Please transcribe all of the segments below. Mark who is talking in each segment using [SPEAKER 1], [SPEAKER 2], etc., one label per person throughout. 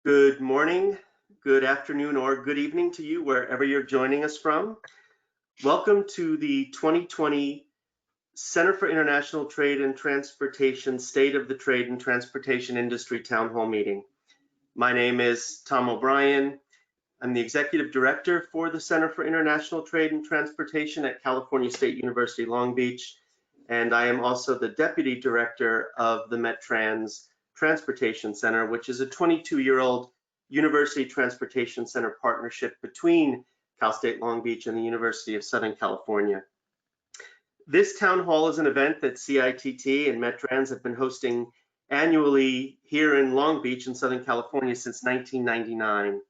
[SPEAKER 1] Good morning, good afternoon, or good evening to you, wherever you're joining us from. Welcome to the 2020 Center for International Trade and Transportation State of the Trade and Transportation Industry Town Hall meeting. My name is Tom O'Brien. I'm the Executive Director for the Center for International Trade and Transportation at California State University, Long Beach, and I am also the Deputy Director of the MetTrans Transportation Center, which is a 22-year-old University Transportation Center partnership between Cal State Long Beach and the University of Southern California. This town hall is an event that CITT and MetTrans have been hosting annually here in Long Beach in Southern California since 1999.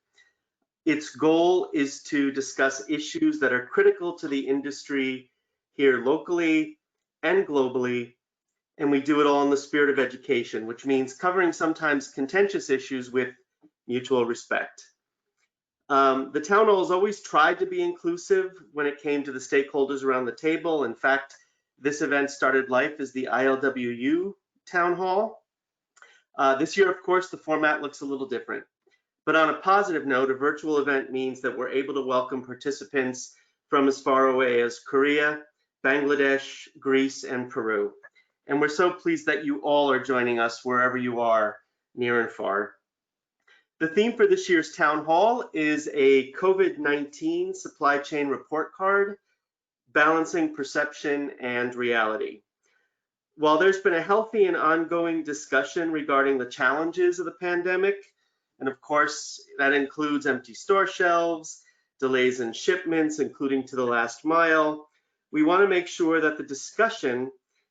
[SPEAKER 1] Its goal is to discuss issues that are critical to the industry here locally and globally, and we do it all in the spirit of education, which means covering sometimes contentious issues with mutual respect. The town hall has always tried to be inclusive when it came to the stakeholders around the table. In fact, this event started life as the ILWU town hall. This year, of course, the format looks a little different. But on a positive note, a virtual event means that we're able to welcome participants from as far away as Korea, Bangladesh, Greece, and Peru. And we're so pleased that you all are joining us wherever you are, near and far. The theme for this year's town hall is a COVID-19 supply chain report card, balancing perception and reality. While there's been a healthy and ongoing discussion regarding the challenges of the pandemic, and of course that includes empty store shelves, delays in shipments, including to the last mile, we want to make sure that the discussion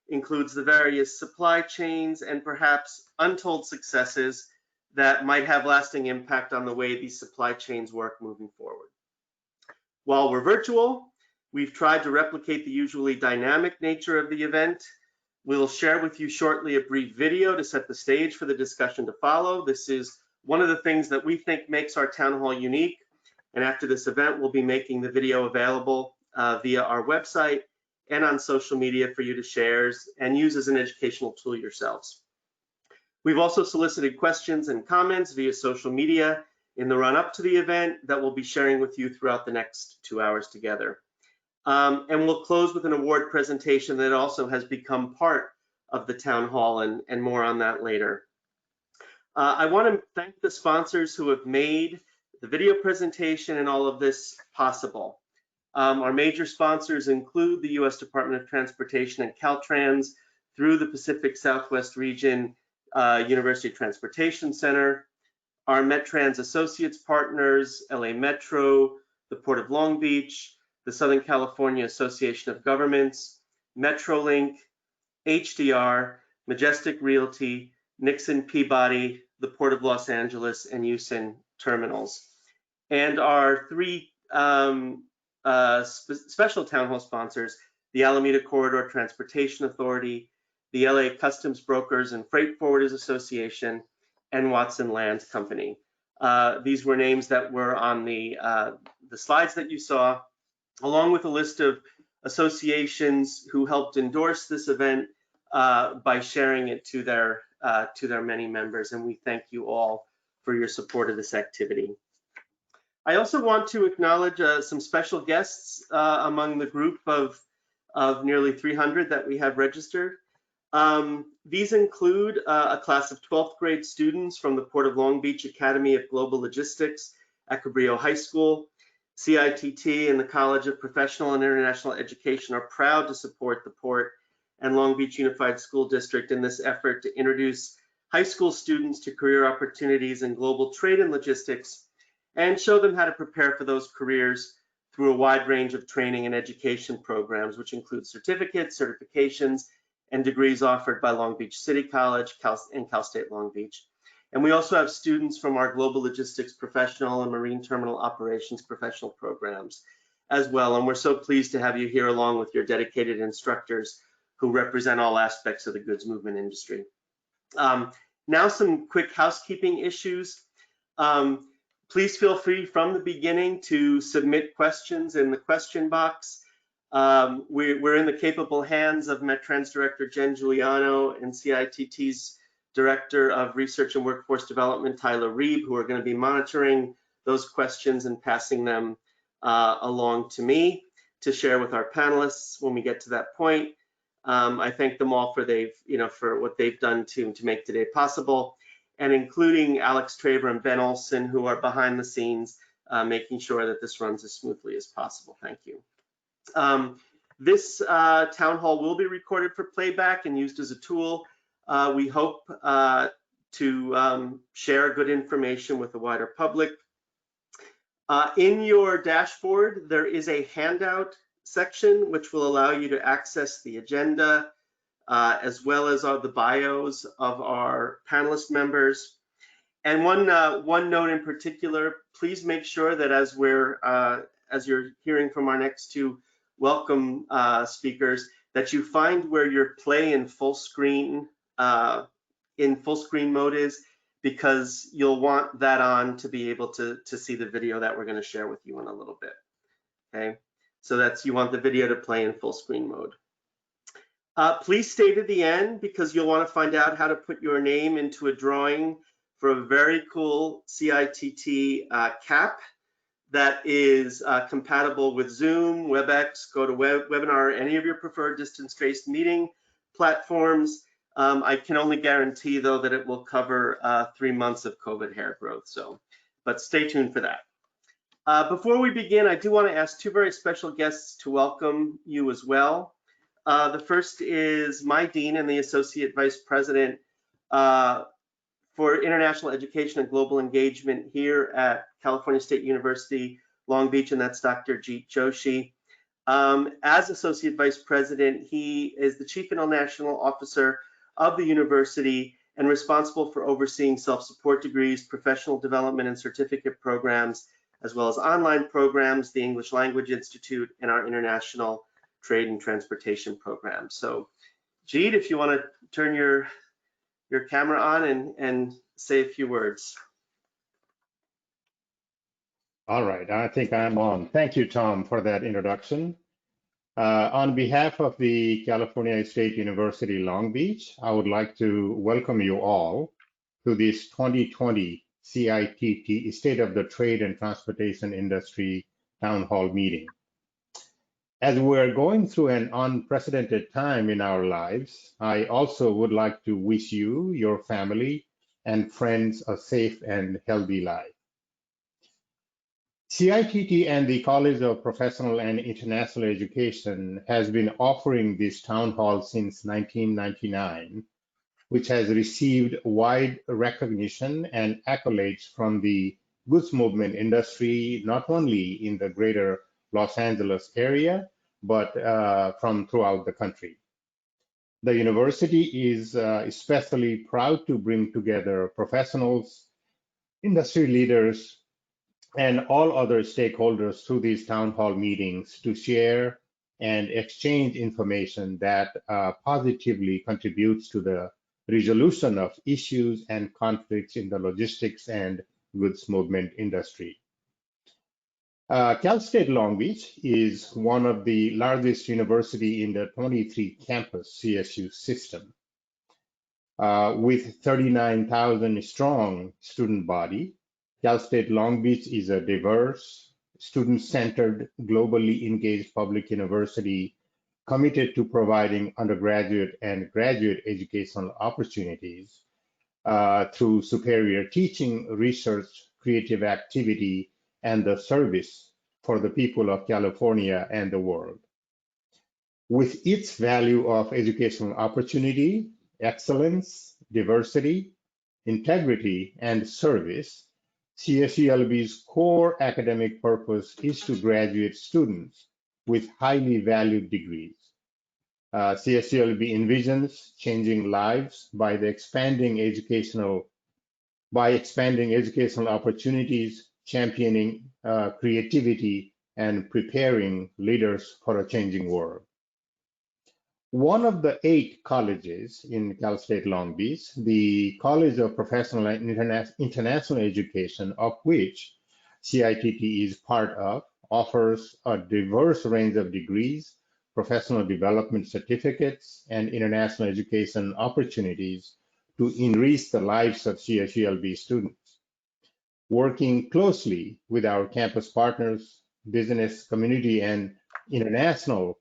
[SPEAKER 1] includes the various supply chains and perhaps untold successes that might have lasting impact on the way these supply chains work moving forward. While we're virtual, we've tried to replicate the usually dynamic nature of the event. We'll share with you shortly a brief video to set the stage for the discussion to follow. This is one of the things that we think makes our town hall unique. And after this event, we'll be making the video available via our website and on social media for you to share and use as an educational tool yourselves. We've also solicited questions and comments via social media in the run-up to the event that we'll be sharing with you throughout the next 2 hours together. And we'll close with an award presentation that also has become part of the town hall, and more on that later. I want to thank the sponsors who have made the video presentation and all of this possible. Our major sponsors include the U.S. Department of Transportation and Caltrans through the Pacific Southwest Region University Transportation Center, our MetTrans Associates partners, LA Metro, the Port of Long Beach, the Southern California Association of Governments, Metrolink, HDR, Majestic Realty, Nixon Peabody, the Port of Los Angeles, and Houston Terminals. And our three special town hall sponsors, the Alameda Corridor Transportation Authority, the LA Customs Brokers and Freight Forwarders Association, and Watson Land Company. These were names that were on the slides that you saw, along with a list of associations who helped endorse this event by sharing it to their many members, and we thank you all for your support of this activity. I also want to acknowledge some special guests among the group of nearly 300 that we have registered. These include a class of 12th grade students from the Port of Long Beach Academy of Global Logistics at Cabrillo High School. CITT and the College of Professional and International Education are proud to support the Port and Long Beach Unified School District in this effort to introduce high school students to career opportunities in global trade and logistics and show them how to prepare for those careers through a wide range of training and education programs, which include certificates, certifications, and degrees offered by Long Beach City College and Cal State Long Beach. And we also have students from our Global Logistics Professional and Marine Terminal Operations Professional programs as well. And we're so pleased to have you here along with your dedicated instructors who represent all aspects of the goods movement industry. Now some quick housekeeping issues. Please feel free from the beginning to submit questions in the question box. We're in the capable hands of MetTrans Director Jen Giuliano and CITT's Director of Research and Workforce Development, Tyler Reeb, who are going to be monitoring those questions and passing them along to me to share with our panelists when we get to that point. I thank them all for for what they've done to make today possible, and including Alex Traver and Ben Olson, who are behind the scenes making sure that this runs as smoothly as possible. Thank you. This town hall will be recorded for playback and used as a tool. We hope to share good information with the wider public. In your dashboard, there is a handout section which will allow you to access the agenda as well as the bios of our panelist members. And one note in particular, please make sure that as you're hearing from our next two welcome speakers, that you find where your play in full screen mode is, because you'll want that on to be able to see the video that we're going to share with you in a little bit. Okay, so you want the video to play in full screen mode. Please stay to the end, because you'll want to find out how to put your name into a drawing for a very cool CITT cap that is compatible with Zoom, WebEx, GoToWebinar, any of your preferred distance-based meeting platforms. I can only guarantee, though, that it will cover 3 months of COVID hair growth. But stay tuned for that. Before we begin, I do want to ask two very special guests to welcome you as well. The first is my dean and the associate vice president for international education and global engagement here at California State University, Long Beach, and that's Dr. Jeet Joshi. As associate vice president, he is the chief international officer of the university and responsible for overseeing self-support degrees, professional development and certificate programs, as well as online programs, the English Language Institute, and our international trade and transportation program. So, Jeet, if you want to turn your camera on and say a few words.
[SPEAKER 2] All right, I think I'm on. Thank you, Tom, for that introduction. On behalf of the California State University Long Beach, I would like to welcome you all to this 2020 CITT State of the Trade and Transportation Industry Town Hall meeting. As we're going through an unprecedented time in our lives, I also would like to wish you, your family, and friends a safe and healthy life. CITT and the College of Professional and International Education has been offering this town hall since 1999, which has received wide recognition and accolades from the goods movement industry, not only in the greater Los Angeles area, but from throughout the country. The university is especially proud to bring together professionals, industry leaders, and all other stakeholders through these town hall meetings to share and exchange information that positively contributes to the resolution of issues and conflicts in the logistics and goods movement industry. Cal State Long Beach is one of the largest university in the 23 campus CSU system. With 39,000 strong student body, Cal State Long Beach is a diverse, student-centered, globally engaged public university committed to providing undergraduate and graduate educational opportunities through superior teaching, research, creative activity, and the service for the people of California and the world. With its value of educational opportunity, excellence, diversity, integrity, and service, CSULB's core academic purpose is to graduate students with highly valued degrees. CSULB envisions changing lives by expanding educational opportunities, championing creativity, and preparing leaders for a changing world. One of the 8 colleges in Cal State Long Beach, the College of Professional and International Education, of which CITT is part of, offers a diverse range of degrees, professional development certificates, and international education opportunities to enrich the lives of CSULB students. Working closely with our campus partners, business community, and international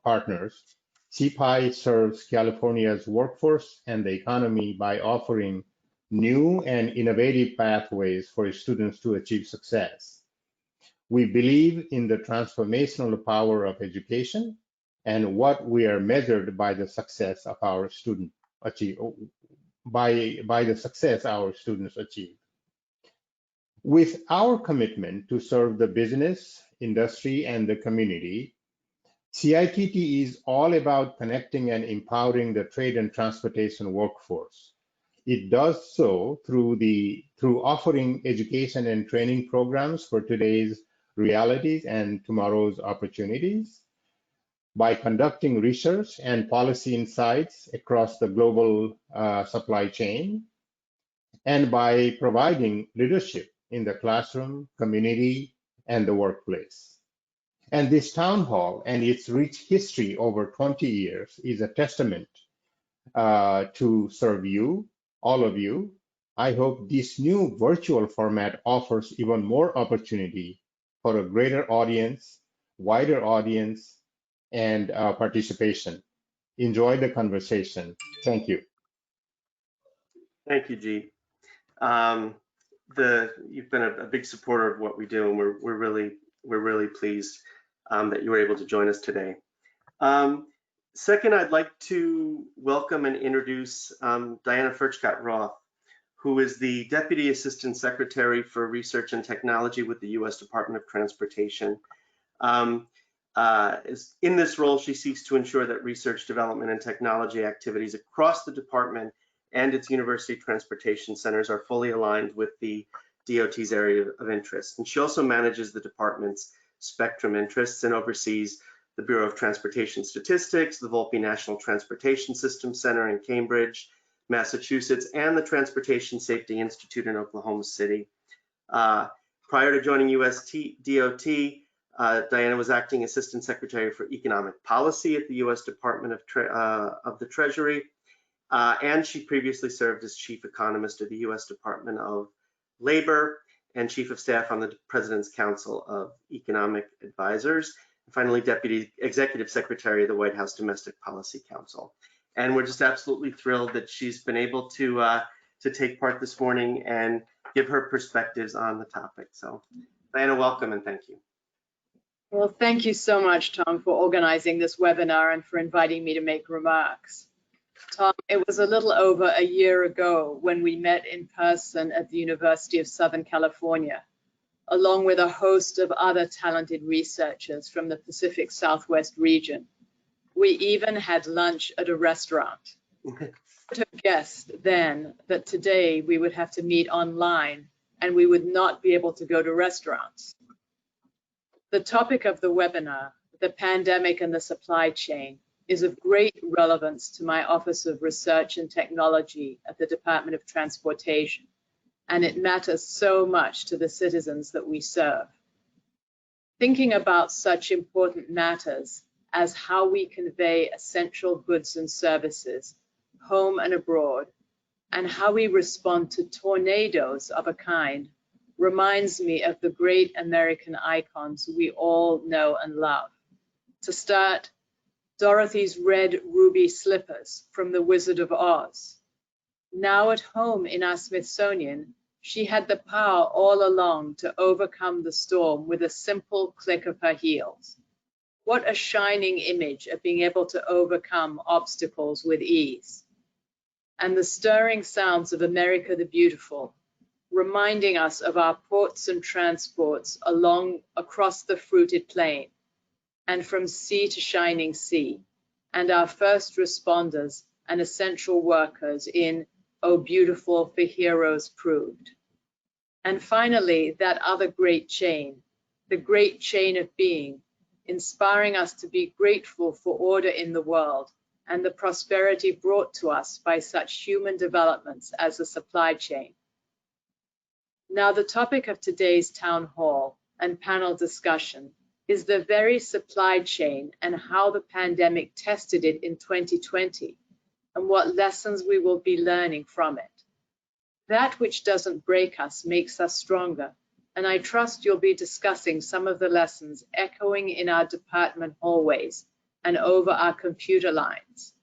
[SPEAKER 2] partners, CPI serves California's workforce and the economy by offering new and innovative pathways for students to achieve success. We believe in the transformational power of education and what we are measured by the success of our students achieve, by the success our students achieve. With our commitment to serve the business, industry, and the community, CITT is all about connecting and empowering the trade and transportation workforce. It does so through offering education and training programs for today's realities and tomorrow's opportunities, by conducting research and policy insights across the global supply chain, and by providing leadership in the classroom, community, and the workplace. And this town hall and its rich history over 20 years is a testament to serve you, all of you. I hope this new virtual format offers even more opportunity for a greater audience, wider audience, and participation. Enjoy the conversation. Thank you.
[SPEAKER 1] Thank you, G. You've been a big supporter of what we do, and we're really pleased that you were able to join us today. Second, I'd like to welcome and introduce Diana Ferchgat Roth, who is the Deputy Assistant Secretary for Research and Technology with the U.S. Department of Transportation. In this role, she seeks to ensure that research, development, and technology activities across the department and its university transportation centers are fully aligned with the DOT's area of interest. And she also manages the department's spectrum interests and oversees the Bureau of Transportation Statistics, the Volpe National Transportation System Center in Cambridge, Massachusetts, and the Transportation Safety Institute in Oklahoma City. Prior to joining US DOT, Diana was acting Assistant Secretary for Economic Policy at the US Department of the Treasury, and she previously served as Chief Economist of the US Department of Labor and Chief of Staff on the President's Council of Economic Advisors, and finally Deputy Executive Secretary of the White House Domestic Policy Council. And we're just absolutely thrilled that she's been able to take part this morning and give her perspectives on the topic. So Diana, welcome and thank you.
[SPEAKER 3] Well, thank you so much, Tom, for organizing this webinar and for inviting me to make remarks. Tom, it was a little over a year ago when we met in person at the University of Southern California, along with a host of other talented researchers from the Pacific Southwest region. We even had lunch at a restaurant. I would have guessed then that today we would have to meet online and we would not be able to go to restaurants. The topic of the webinar, the pandemic and the supply chain, is of great relevance to my Office of Research and Technology at the Department of Transportation, and it matters so much to the citizens that we serve. Thinking about such important matters as how we convey essential goods and services, home and abroad, and how we respond to tornadoes of a kind, reminds me of the great American icons we all know and love. To start, Dorothy's red ruby slippers from The Wizard of Oz. Now at home in our Smithsonian, she had the power all along to overcome the storm with a simple click of her heels. What a shining image of being able to overcome obstacles with ease. And the stirring sounds of America the Beautiful, reminding us of our ports and transports across the fruited plain, and from sea to shining sea, and our first responders and essential workers in Oh Beautiful for Heroes Proved. And finally, that other great chain, the great chain of being, inspiring us to be grateful for order in the world and the prosperity brought to us by such human developments as the supply chain. Now, the topic of today's town hall and panel discussion is the very supply chain and how the pandemic tested it in 2020, and what lessons we will be learning from it. That which doesn't break us makes us stronger, and I trust you'll be discussing some of the lessons echoing in our department hallways and over our computer lines.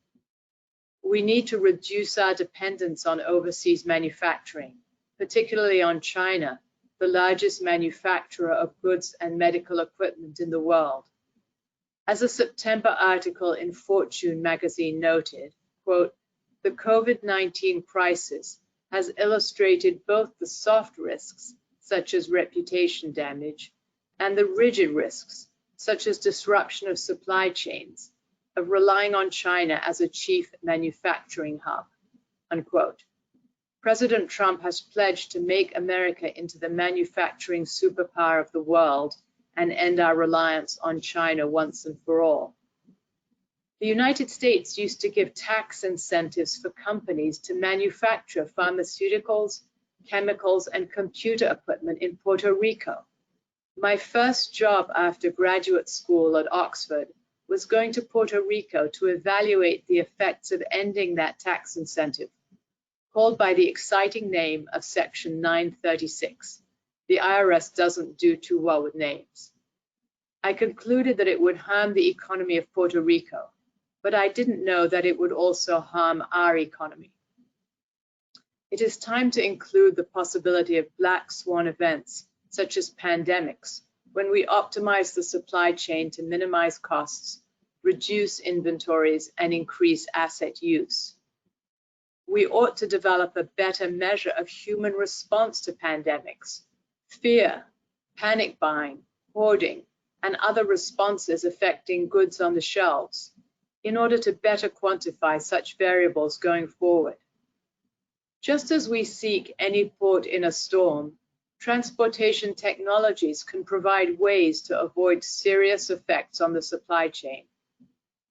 [SPEAKER 3] We need to reduce our dependence on overseas manufacturing, particularly on China, the largest manufacturer of goods and medical equipment in the world. As a September article in Fortune magazine noted, quote, "The COVID-19 crisis has illustrated both the soft risks, such as reputation damage, and the rigid risks, such as disruption of supply chains, of relying on China as a chief manufacturing hub," unquote. President Trump has pledged to make America into the manufacturing superpower of the world and end our reliance on China once and for all. The United States used to give tax incentives for companies to manufacture pharmaceuticals, chemicals, and computer equipment in Puerto Rico. My first job after graduate school at Oxford was going to Puerto Rico to evaluate the effects of ending that tax incentive, called by the exciting name of Section 936. The IRS doesn't do too well with names. I concluded that it would harm the economy of Puerto Rico, but I didn't know that it would also harm our economy. It is time to include the possibility of black swan events, such as pandemics, when we optimize the supply chain to minimize costs, reduce inventories, and increase asset use. We ought to develop a better measure of human response to pandemics, fear, panic buying, hoarding, and other responses affecting goods on the shelves, in order to better quantify such variables going forward. Just as we seek any port in a storm, transportation technologies can provide ways to avoid serious effects on the supply chain.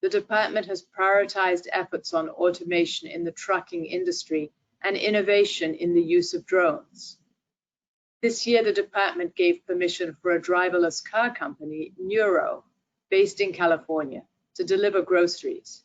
[SPEAKER 3] The department has prioritized efforts on automation in the trucking industry and innovation in the use of drones. This year, the department gave permission for a driverless car company, Nuro, based in California, to deliver groceries.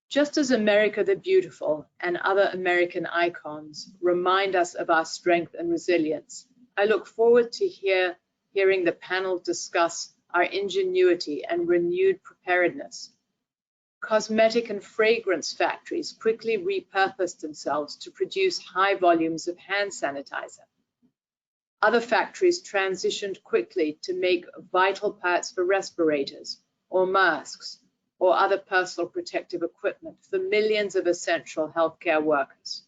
[SPEAKER 3] Just as America the Beautiful and other American icons remind us of our strength and resilience, I look forward to hearing the panel discuss our ingenuity and renewed preparedness. Cosmetic and fragrance factories quickly repurposed themselves to produce high volumes of hand sanitizer. Other factories transitioned quickly to make vital parts for respirators or masks or other personal protective equipment for millions of essential healthcare workers.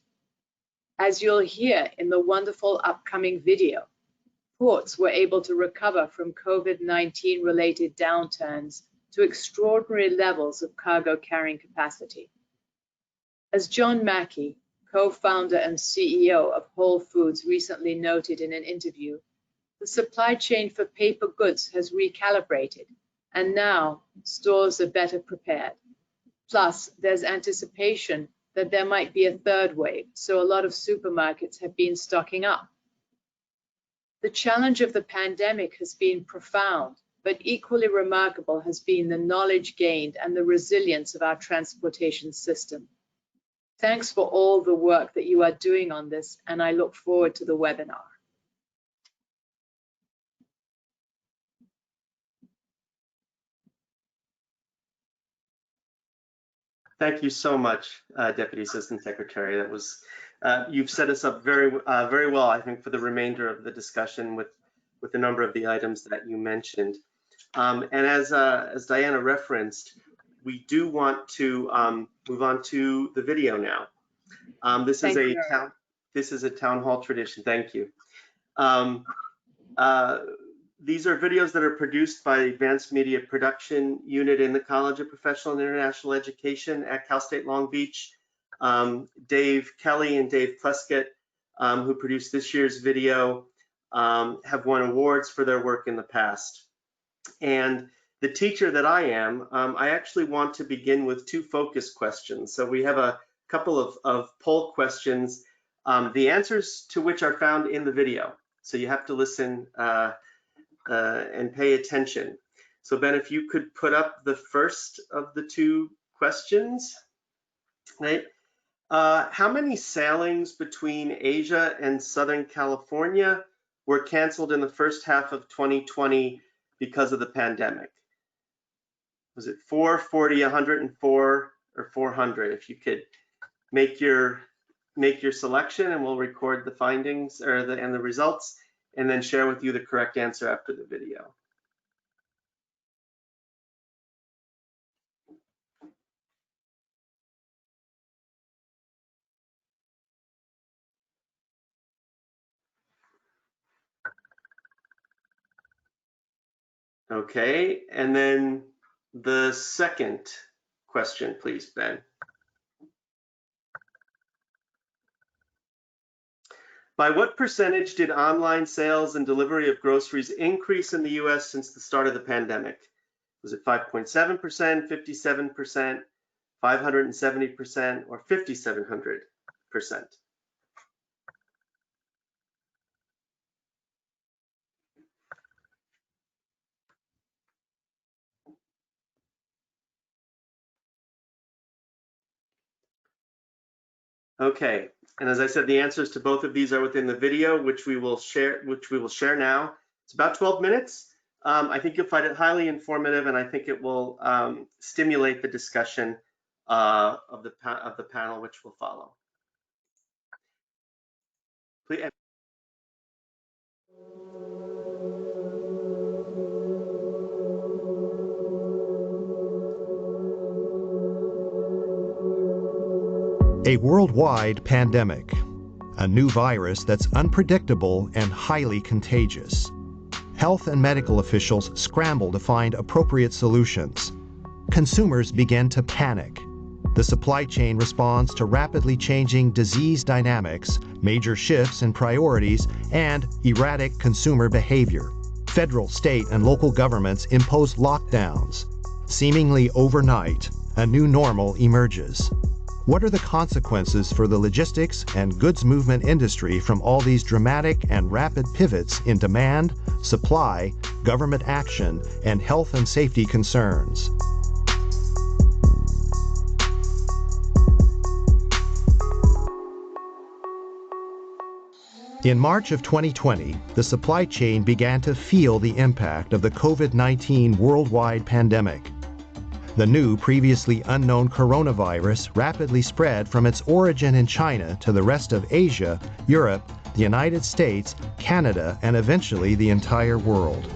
[SPEAKER 3] As you'll hear in the wonderful upcoming video, ports were able to recover from COVID-19 related downturns to extraordinary levels of cargo carrying capacity. As John Mackey, co-founder and CEO of Whole Foods, recently noted in an interview, the supply chain for paper goods has recalibrated, and now stores are better prepared. Plus, there's anticipation that there might be a third wave, so a lot of supermarkets have been stocking up. The challenge of the pandemic has been profound, but equally remarkable has been the knowledge gained and the resilience of our transportation system. Thanks for all the work that you are doing on this, and I look forward to the webinar.
[SPEAKER 1] Thank you so much, Deputy Assistant Secretary. That was, you've set us up very well, I think, for the remainder of the discussion with a number of the items that you mentioned. And as Diana referenced, we do want to move on to the video now. This is a town hall tradition. Thank you. These are videos that are produced by the Advanced Media Production Unit in the College of Professional and International Education at Cal State Long Beach. Dave Kelly and Dave Ferchgat, who produced this year's video, have won awards for their work in the past. And the teacher that I am, I actually want to begin with two focus questions. So we have a couple of poll questions, the answers to which are found in the video. So you have to listen and pay attention. So Ben, if you could put up the first of the two questions. right? How many sailings between Asia and Southern California were canceled in the first half of 2020 because of the pandemic? Was it 4, 40, 104, or 400? If you could make your selection, and we'll record the findings and the results, and then share with you the correct answer after the video. Okay, and then the second question, please, Ben. By what percentage did online sales and delivery of groceries increase in the US since the start of the pandemic? Was it 5.7%, 57%, 570%, or 5,700%? Okay, and as I said, the answers to both of these are within the video, which we will share now. It's about 12 minutes. I think you'll find it highly informative, and I think it will stimulate the discussion of the panel, which will follow. Please.
[SPEAKER 4] A worldwide pandemic, a new virus that's unpredictable and highly contagious. Health and medical officials scramble to find appropriate solutions. Consumers begin to panic. The supply chain responds to rapidly changing disease dynamics, major shifts in priorities, and erratic consumer behavior. Federal, state, and local governments impose lockdowns. Seemingly overnight, a new normal emerges. What are the consequences for the logistics and goods movement industry from all these dramatic and rapid pivots in demand, supply, government action, and health and safety concerns? In March of 2020, the supply chain began to feel the impact of the COVID-19 worldwide pandemic. The new, previously unknown coronavirus rapidly spread from its origin in China to the rest of Asia, Europe, the United States, Canada, and eventually the entire world.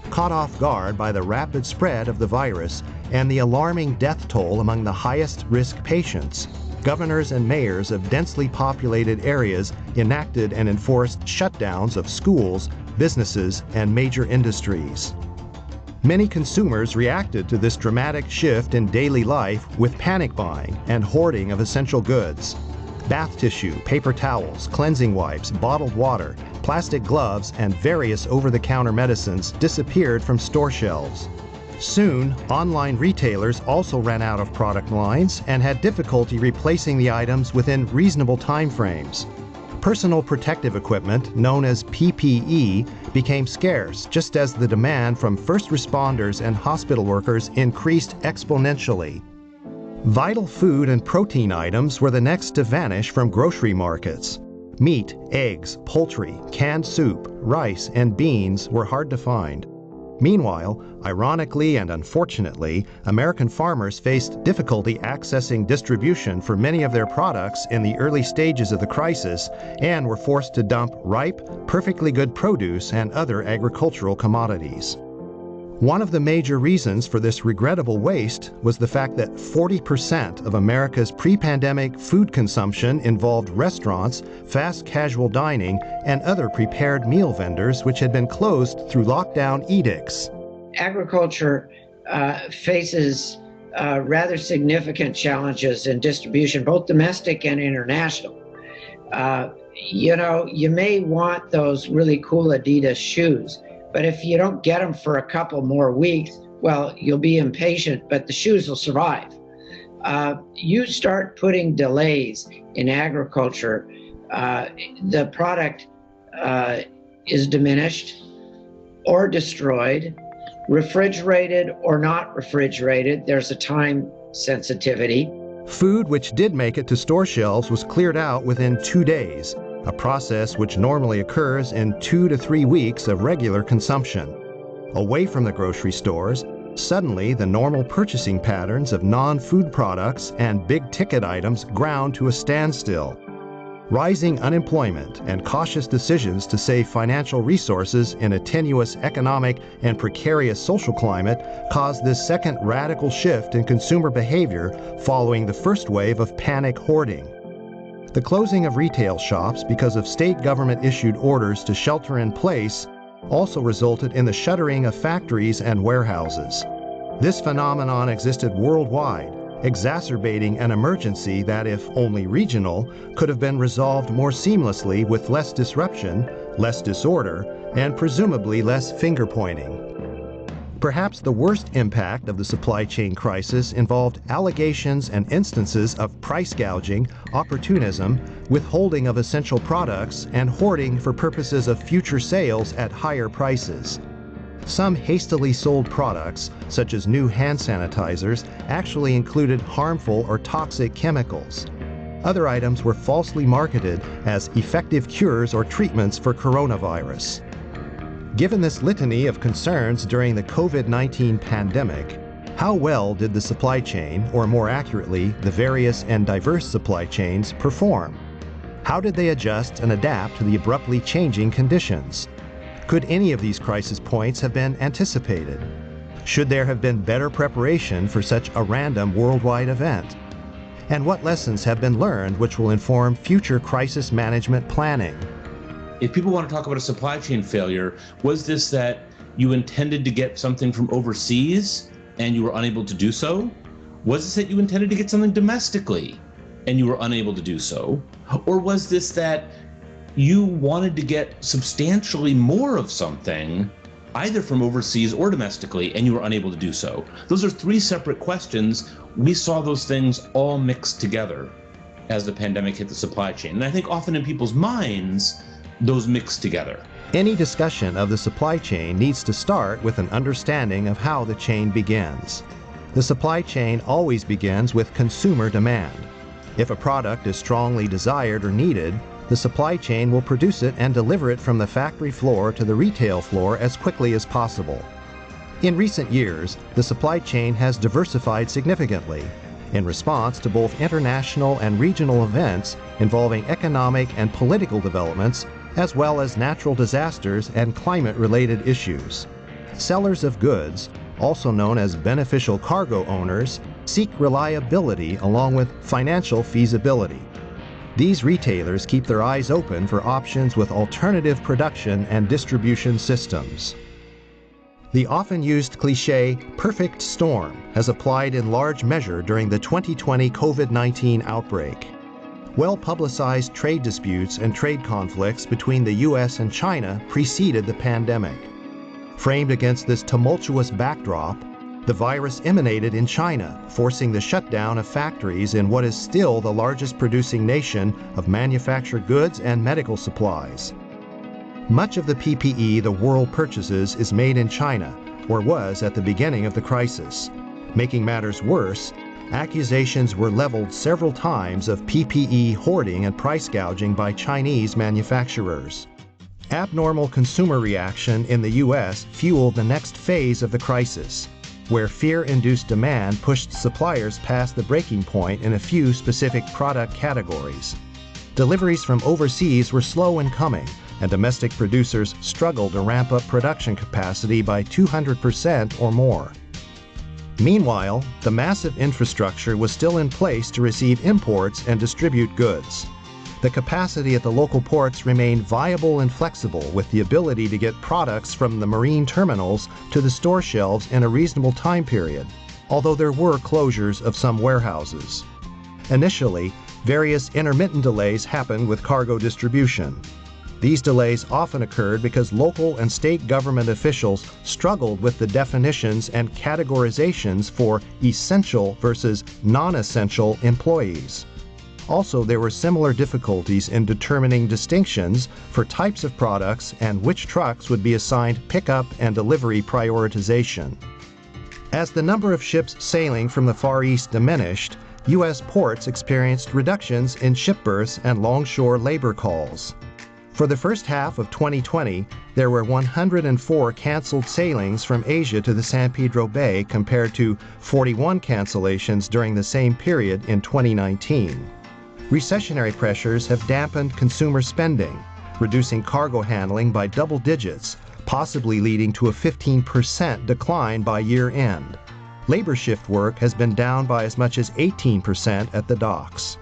[SPEAKER 4] Caught off guard by the rapid spread of the virus and the alarming death toll among the highest risk patients, governors and mayors of densely populated areas enacted and enforced shutdowns of schools, businesses, and major industries. Many consumers reacted to this dramatic shift in daily life with panic buying and hoarding of essential goods. Bath tissue, paper towels, cleansing wipes, bottled water, plastic gloves, and various over-the-counter medicines disappeared from store shelves. Soon, online retailers also ran out of product lines and had difficulty replacing the items within reasonable time frames. Personal protective equipment, known as PPE, became scarce just as the demand from first responders and hospital workers increased exponentially. Vital food and protein items were the next to vanish from grocery markets. Meat, eggs, poultry, canned soup, rice, and beans were hard to find. Meanwhile, ironically and unfortunately, American farmers faced difficulty accessing distribution for many of their products in the early stages of the crisis and were forced to dump ripe, perfectly good produce and other agricultural commodities. One of the major reasons for this regrettable waste was the fact that 40% of America's pre-pandemic food consumption involved restaurants, fast casual dining, and other prepared meal vendors which had been closed through lockdown edicts.
[SPEAKER 5] Agriculture faces rather significant challenges in distribution, both domestic and international. You may want those really cool Adidas shoes, but if you don't get them for a couple more weeks, well, you'll be impatient, but the shoes will survive. You start putting delays in agriculture, the product is diminished or destroyed, refrigerated or not refrigerated. There's a time sensitivity.
[SPEAKER 4] Food which did make it to store shelves was cleared out within 2 days, a process which normally occurs in 2 to 3 weeks of regular consumption. Away from the grocery stores, suddenly the normal purchasing patterns of non-food products and big-ticket items ground to a standstill. Rising unemployment and cautious decisions to save financial resources in a tenuous economic and precarious social climate caused this second radical shift in consumer behavior following the first wave of panic hoarding. The closing of retail shops because of state government-issued orders to shelter in place also resulted in the shuttering of factories and warehouses. This phenomenon existed worldwide, exacerbating an emergency that, if only regional, could have been resolved more seamlessly with less disruption, less disorder, and presumably less finger-pointing. Perhaps the worst impact of the supply chain crisis involved allegations and instances of price gouging, opportunism, withholding of essential products, and hoarding for purposes of future sales at higher prices. Some hastily sold products, such as new hand sanitizers, actually included harmful or toxic chemicals. Other items were falsely marketed as effective cures or treatments for coronavirus. Given this litany of concerns during the COVID-19 pandemic, how well did the supply chain, or more accurately, the various and diverse supply chains, perform? How did they adjust and adapt to the abruptly changing conditions? Could any of these crisis points have been anticipated? Should there have been better preparation for such a random worldwide event? And what lessons have been learned which will inform future crisis management planning?
[SPEAKER 6] If people want to talk about a supply chain failure, was this that you intended to get something from overseas and you were unable to do so? Was this that you intended to get something domestically and you were unable to do so? Or was this that you wanted to get substantially more of something, either from overseas or domestically, and you were unable to do so? Those are three separate questions. We saw those things all mixed together as the pandemic hit the supply chain. And I think often in people's minds, those mix together.
[SPEAKER 4] Any discussion of the supply chain needs to start with an understanding of how the chain begins. The supply chain always begins with consumer demand. If a product is strongly desired or needed, the supply chain will produce it and deliver it from the factory floor to the retail floor as quickly as possible. In recent years, the supply chain has diversified significantly in response to both international and regional events involving economic and political developments, as well as natural disasters and climate-related issues. Sellers of goods, also known as beneficial cargo owners, seek reliability along with financial feasibility. These retailers keep their eyes open for options with alternative production and distribution systems. The often used cliché, perfect storm, has applied in large measure during the 2020 COVID-19 outbreak. Well-publicized trade disputes and trade conflicts between the U.S. and China preceded the pandemic. Framed against this tumultuous backdrop, the virus emanated in China, forcing the shutdown of factories in what is still the largest producing nation of manufactured goods and medical supplies. Much of the PPE the world purchases is made in China, or was at the beginning of the crisis. Making matters worse, accusations were leveled several times of PPE hoarding and price gouging by Chinese manufacturers. Abnormal consumer reaction in the U.S. fueled the next phase of the crisis, where fear-induced demand pushed suppliers past the breaking point in a few specific product categories. Deliveries from overseas were slow in coming, and domestic producers struggled to ramp up production capacity by 200% or more. Meanwhile, the massive infrastructure was still in place to receive imports and distribute goods. The capacity at the local ports remained viable and flexible, with the ability to get products from the marine terminals to the store shelves in a reasonable time period, although there were closures of some warehouses. Initially, various intermittent delays happened with cargo distribution. These delays often occurred because local and state government officials struggled with the definitions and categorizations for essential versus non-essential employees. Also, there were similar difficulties in determining distinctions for types of products and which trucks would be assigned pickup and delivery prioritization. As the number of ships sailing from the Far East diminished, U.S. ports experienced reductions in ship berths and longshore labor calls. For the first half of 2020, there were 104 canceled sailings from Asia to the San Pedro Bay compared to 41 cancellations during the same period in 2019. Recessionary pressures have dampened consumer spending, reducing cargo handling by double digits, possibly leading to a 15% decline by year end. Labor shift work has been down by as much as 18% at the docks.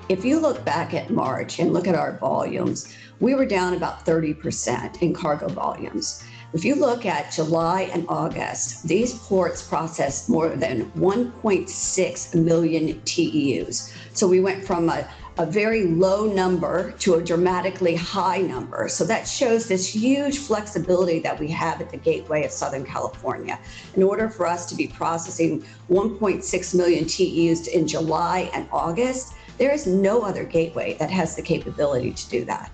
[SPEAKER 7] If you look back at March and look at our volumes, we were down about 30% in cargo volumes. If you look at July and August, these ports processed more than 1.6 million TEUs. So we went from a very low number to a dramatically high number. So that shows this huge flexibility that we have at the gateway of Southern California. In order for us to be processing 1.6 million TEUs in July and August, there is no other gateway that has the capability to do that.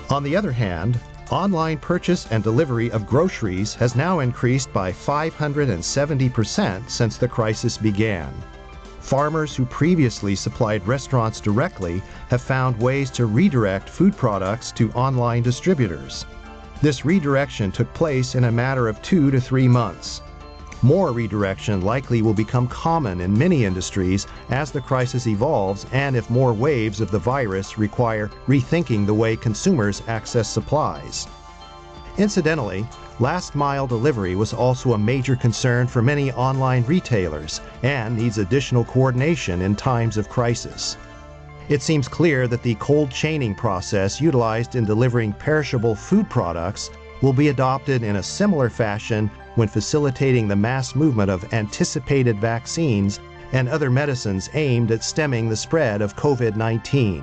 [SPEAKER 4] On the other hand, online purchase and delivery of groceries has now increased by 570% since the crisis began. Farmers who previously supplied restaurants directly have found ways to redirect food products to online distributors. This redirection took place in a matter of 2 to 3 months. More redirection likely will become common in many industries as the crisis evolves and if more waves of the virus require rethinking the way consumers access supplies. Incidentally, last-mile delivery was also a major concern for many online retailers and needs additional coordination in times of crisis. It seems clear that the cold chaining process utilized in delivering perishable food products will be adopted in a similar fashion when facilitating the mass movement of anticipated vaccines and other medicines aimed at stemming the spread of COVID-19.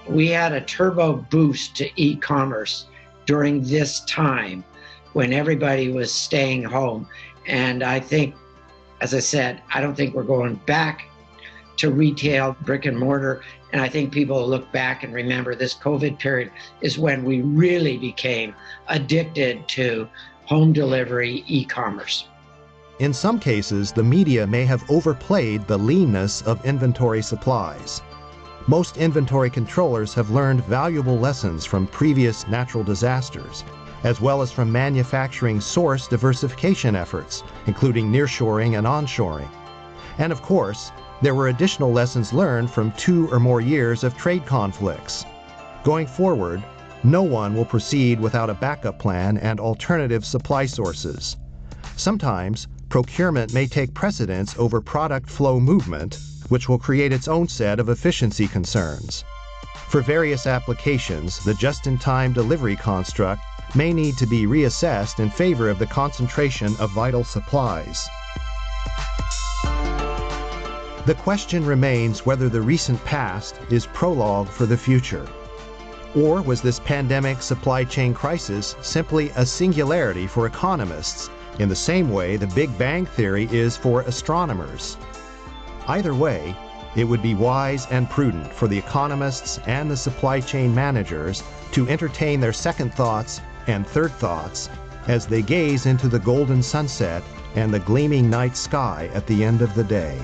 [SPEAKER 5] We had a turbo boost to e-commerce during this time when everybody was staying home. And I think, as I said, I don't think we're going back to retail brick and mortar. And I think people will look back and remember this COVID period is when we really became addicted to home delivery e-commerce.
[SPEAKER 4] In some cases, the media may have overplayed the leanness of inventory supplies. Most inventory controllers have learned valuable lessons from previous natural disasters, as well as from manufacturing source diversification efforts, including nearshoring and onshoring. And of course, there were additional lessons learned from 2 or more years of trade conflicts. Going forward, no one will proceed without a backup plan and alternative supply sources. Sometimes, procurement may take precedence over product flow movement, which will create its own set of efficiency concerns. For various applications, the just-in-time delivery construct may need to be reassessed in favor of the concentration of vital supplies. The question remains whether the recent past is prologue for the future. Or was this pandemic supply chain crisis simply a singularity for economists, in the same way the Big Bang Theory is for astronomers? Either way, it would be wise and prudent for the economists and the supply chain managers to entertain their second thoughts and third thoughts as they gaze into the golden sunset and the gleaming night sky at the end of the day.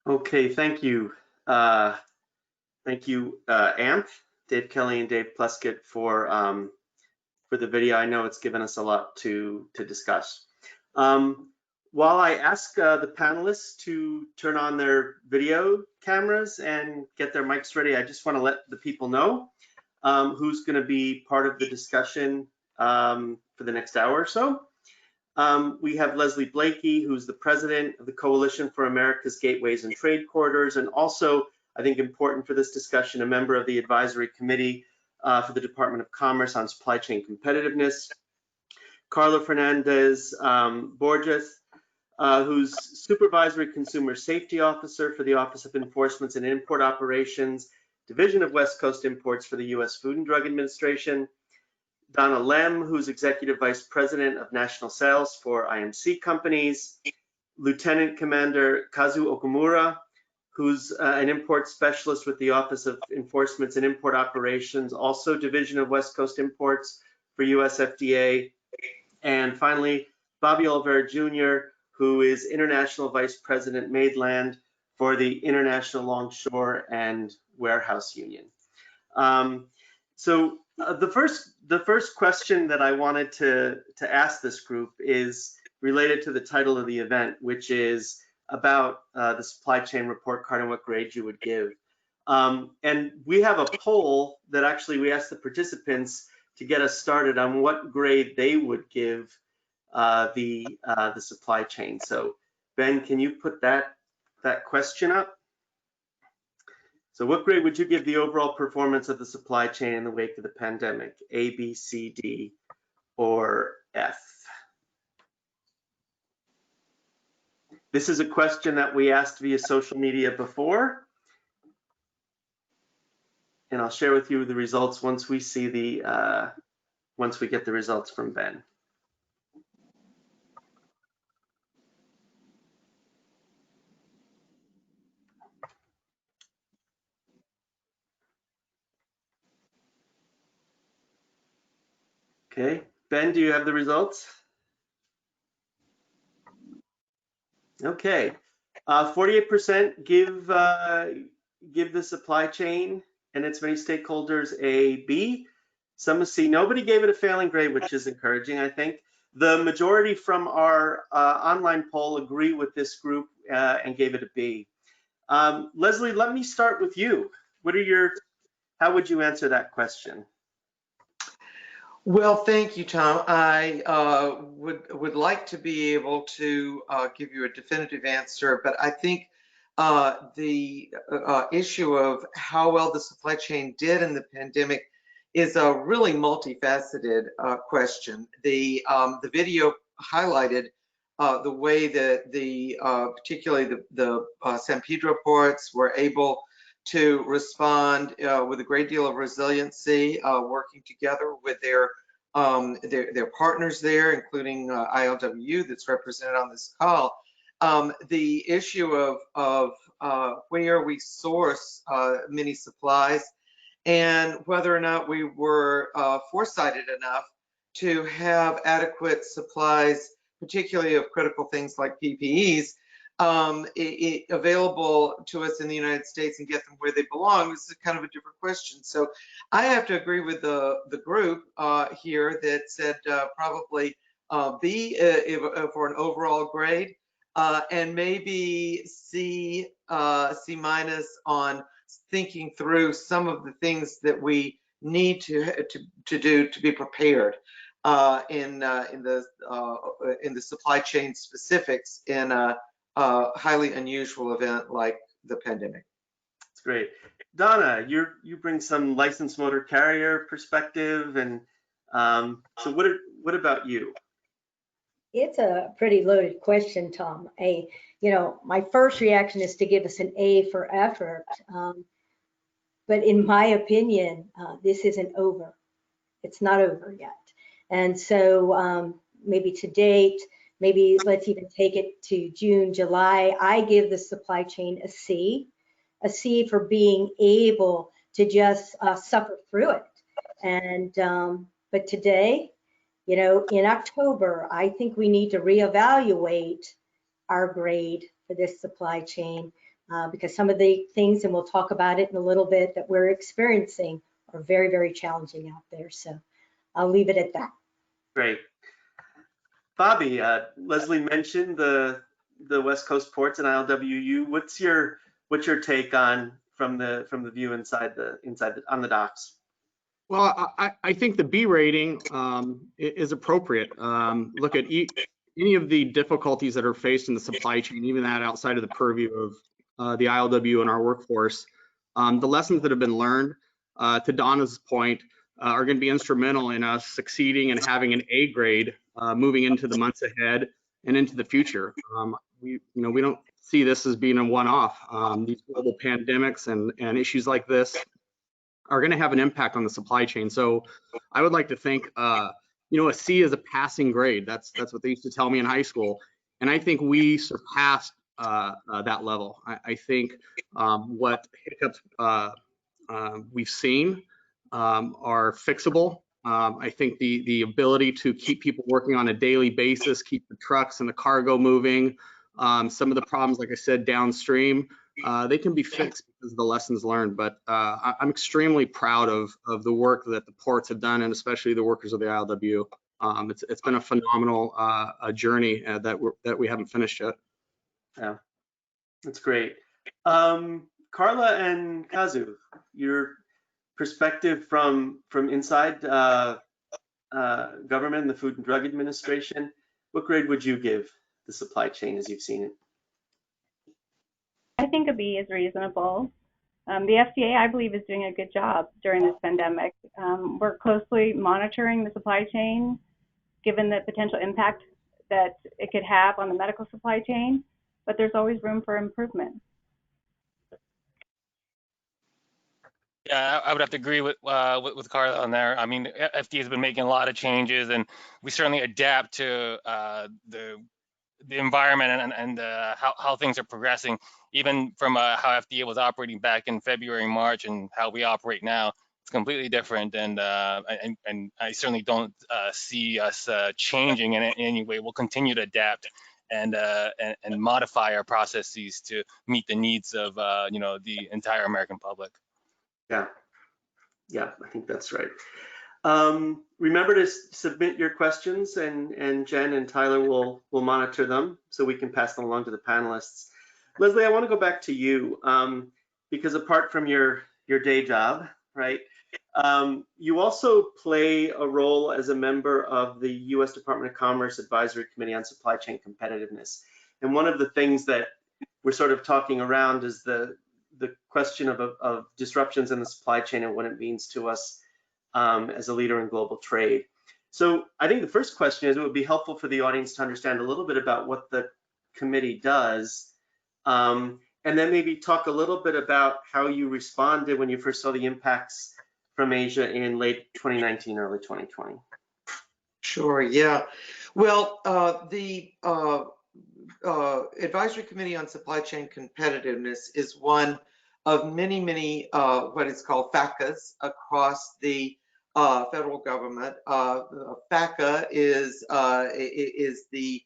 [SPEAKER 1] Okay, thank you. Thank you, AMP, Dave Kelly and Dave Pleskett for the video. I know it's given us a lot to discuss. While I ask the panelists to turn on their video cameras and get their mics ready, I just want to let the people know who's going to be part of the discussion for the next hour or so. We have Leslie Blakey, who's the president of the Coalition for America's Gateways and Trade Corridors, and also, I think important for this discussion, a member of the advisory committee for the Department of Commerce on supply chain competitiveness. Carla Fernandez Borges, who's Supervisory Consumer Safety Officer for the Office of Enforcement and Import Operations, Division of West Coast Imports for the U.S. Food and Drug Administration. Donna Lem, who's Executive Vice President of National Sales for IMC companies. Lieutenant Commander Kazu Okamura, who's an import specialist with the Office of Enforcement and Import Operations, also Division of West Coast Imports for US FDA. And finally, Bobby Olvera Jr., who is International Vice President Mainland for the International Longshore and Warehouse Union. The first question that I wanted to ask this group is related to the title of the event, which is about the supply chain report card and what grade you would give. And we have a poll that actually we asked the participants to get us started on what grade they would give the supply chain. So Ben, can you put that question up? So what grade would you give the overall performance of the supply chain in the wake of the pandemic? A, B, C, D, or F? This is a question that we asked via social media before. And I'll share with you the results once we see the, once we get the results from Ben. Okay, Ben, do you have the results? Okay, 48% give the supply chain and its many stakeholders a B. Some a C. Nobody gave it a failing grade, which is encouraging, I think. The majority from our online poll agree with this group and gave it a B. Leslie, let me start with you. How would you answer that question?
[SPEAKER 8] Well, thank you, Tom. I would like to be able to give you a definitive answer, but I think the issue of how well the supply chain did in the pandemic is a really multifaceted question. The video highlighted the way that particularly the San Pedro ports were able to respond with a great deal of resiliency, working together with their partners there, including ILWU that's represented on this call. The issue of where we source many supplies and whether or not we were foresighted enough to have adequate supplies, particularly of critical things like PPEs, available to us in the United States and get them where they belong. This is kind of a different question. So I have to agree with the group here that said probably B for an overall grade, and maybe C minus on thinking through some of the things that we need to do to be prepared in the supply chain specifics in a highly unusual event like the pandemic.
[SPEAKER 1] That's great. Donna, you bring some licensed motor carrier perspective, and so what about you?
[SPEAKER 9] It's a pretty loaded question, Tom. My first reaction is to give us an A for effort, but in my opinion, this isn't over. It's not over yet, and so maybe to date. Maybe let's even take it to June, July. I give the supply chain a C for being able to just suffer through it. And but today, in October, I think we need to reevaluate our grade for this supply chain because some of the things, and we'll talk about it in a little bit, that we're experiencing are very, very challenging out there. So I'll leave it at that.
[SPEAKER 1] Great. Bobby, Leslie mentioned the West Coast ports and ILWU. What's your take on from the view inside on the docks?
[SPEAKER 10] Well, I think the B rating is appropriate. Look at any of the difficulties that are faced in the supply chain, even that outside of the purview of the ILW and our workforce, the lessons that have been learned, to Donna's point, are going to be instrumental in us succeeding and having an A grade moving into the months ahead and into the future. We don't see this as being a one-off. These global pandemics and issues like this are going to have an impact on the supply chain. So I would like to think, a C is a passing grade. That's what they used to tell me in high school. And I think we surpassed that level. I think what hiccups we've seen are fixable. I think the ability to keep people working on a daily basis, keep the trucks and the cargo moving, some of the problems, like I said, downstream, they can be fixed because of the lessons learned. But I'm extremely proud of the work that the ports have done, and especially the workers of the ILW. It's been a phenomenal journey that we haven't finished yet.
[SPEAKER 1] Yeah, that's great. Carla and Kazu, your perspective from inside government and the Food and Drug Administration, what grade would you give the supply chain as you've seen it?
[SPEAKER 11] I think a B is reasonable. The FDA, I believe, is doing a good job during this pandemic. We're closely monitoring the supply chain, given the potential impact that it could have on the medical supply chain, but there's always room for improvement.
[SPEAKER 12] Yeah, I would have to agree with Carla on there. I mean, FDA has been making a lot of changes, and we certainly adapt to the environment and how things are progressing. Even from how FDA was operating back in February, March, and how we operate now, it's completely different. And I certainly don't see us changing in any way. We'll continue to adapt and modify our processes to meet the needs of the entire American public.
[SPEAKER 1] Yeah, I think that's right. Remember to submit your questions, and Jen and Tyler will monitor them so we can pass them along to the panelists. Leslie, I want to go back to you because apart from your day job, right, you also play a role as a member of the U.S. Department of Commerce Advisory Committee on Supply Chain Competitiveness. And one of the things that we're sort of talking around is the question of disruptions in the supply chain and what it means to us as a leader in global trade. So I think the first question is, it would be helpful for the audience to understand a little bit about what the committee does, and then maybe talk a little bit about how you responded when you first saw the impacts from Asia in late 2019, early 2020.
[SPEAKER 8] Sure, yeah. Well, the Advisory Committee on Supply Chain Competitiveness is one of many what is called FACAs across the federal government. FACA is the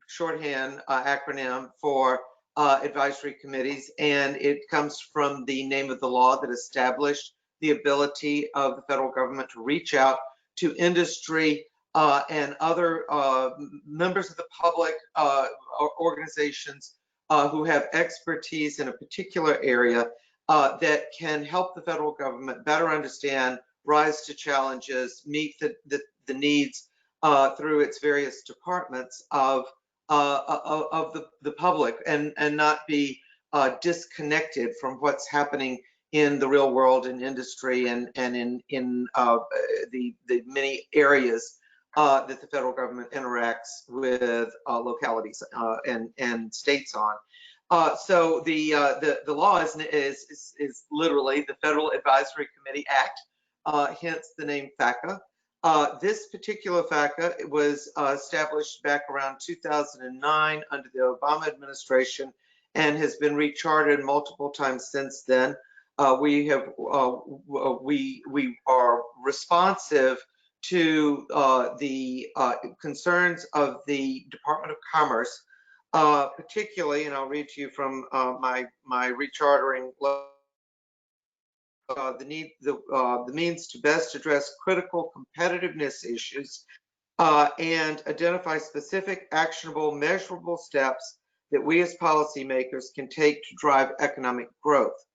[SPEAKER 8] shorthand acronym for advisory committees, and it comes from the name of the law that established the ability of the federal government to reach out to industry and other members of the public, organizations who have expertise in a particular area that can help the federal government better understand, rise to challenges, meet the needs through its various departments of the public, and not be disconnected from what's happening in the real world, in industry, and in the many areas that the federal government interacts with localities and states on. So the law is literally the Federal Advisory Committee Act, hence the name FACA. This particular FACA was established back around 2009 under the Obama administration and has been rechartered multiple times since then. We are responsive to the concerns of the Department of Commerce, particularly, and I'll read to you from my rechartering, the means to best address critical competitiveness issues and identify specific, actionable, measurable steps that we as policymakers can take to drive economic growth.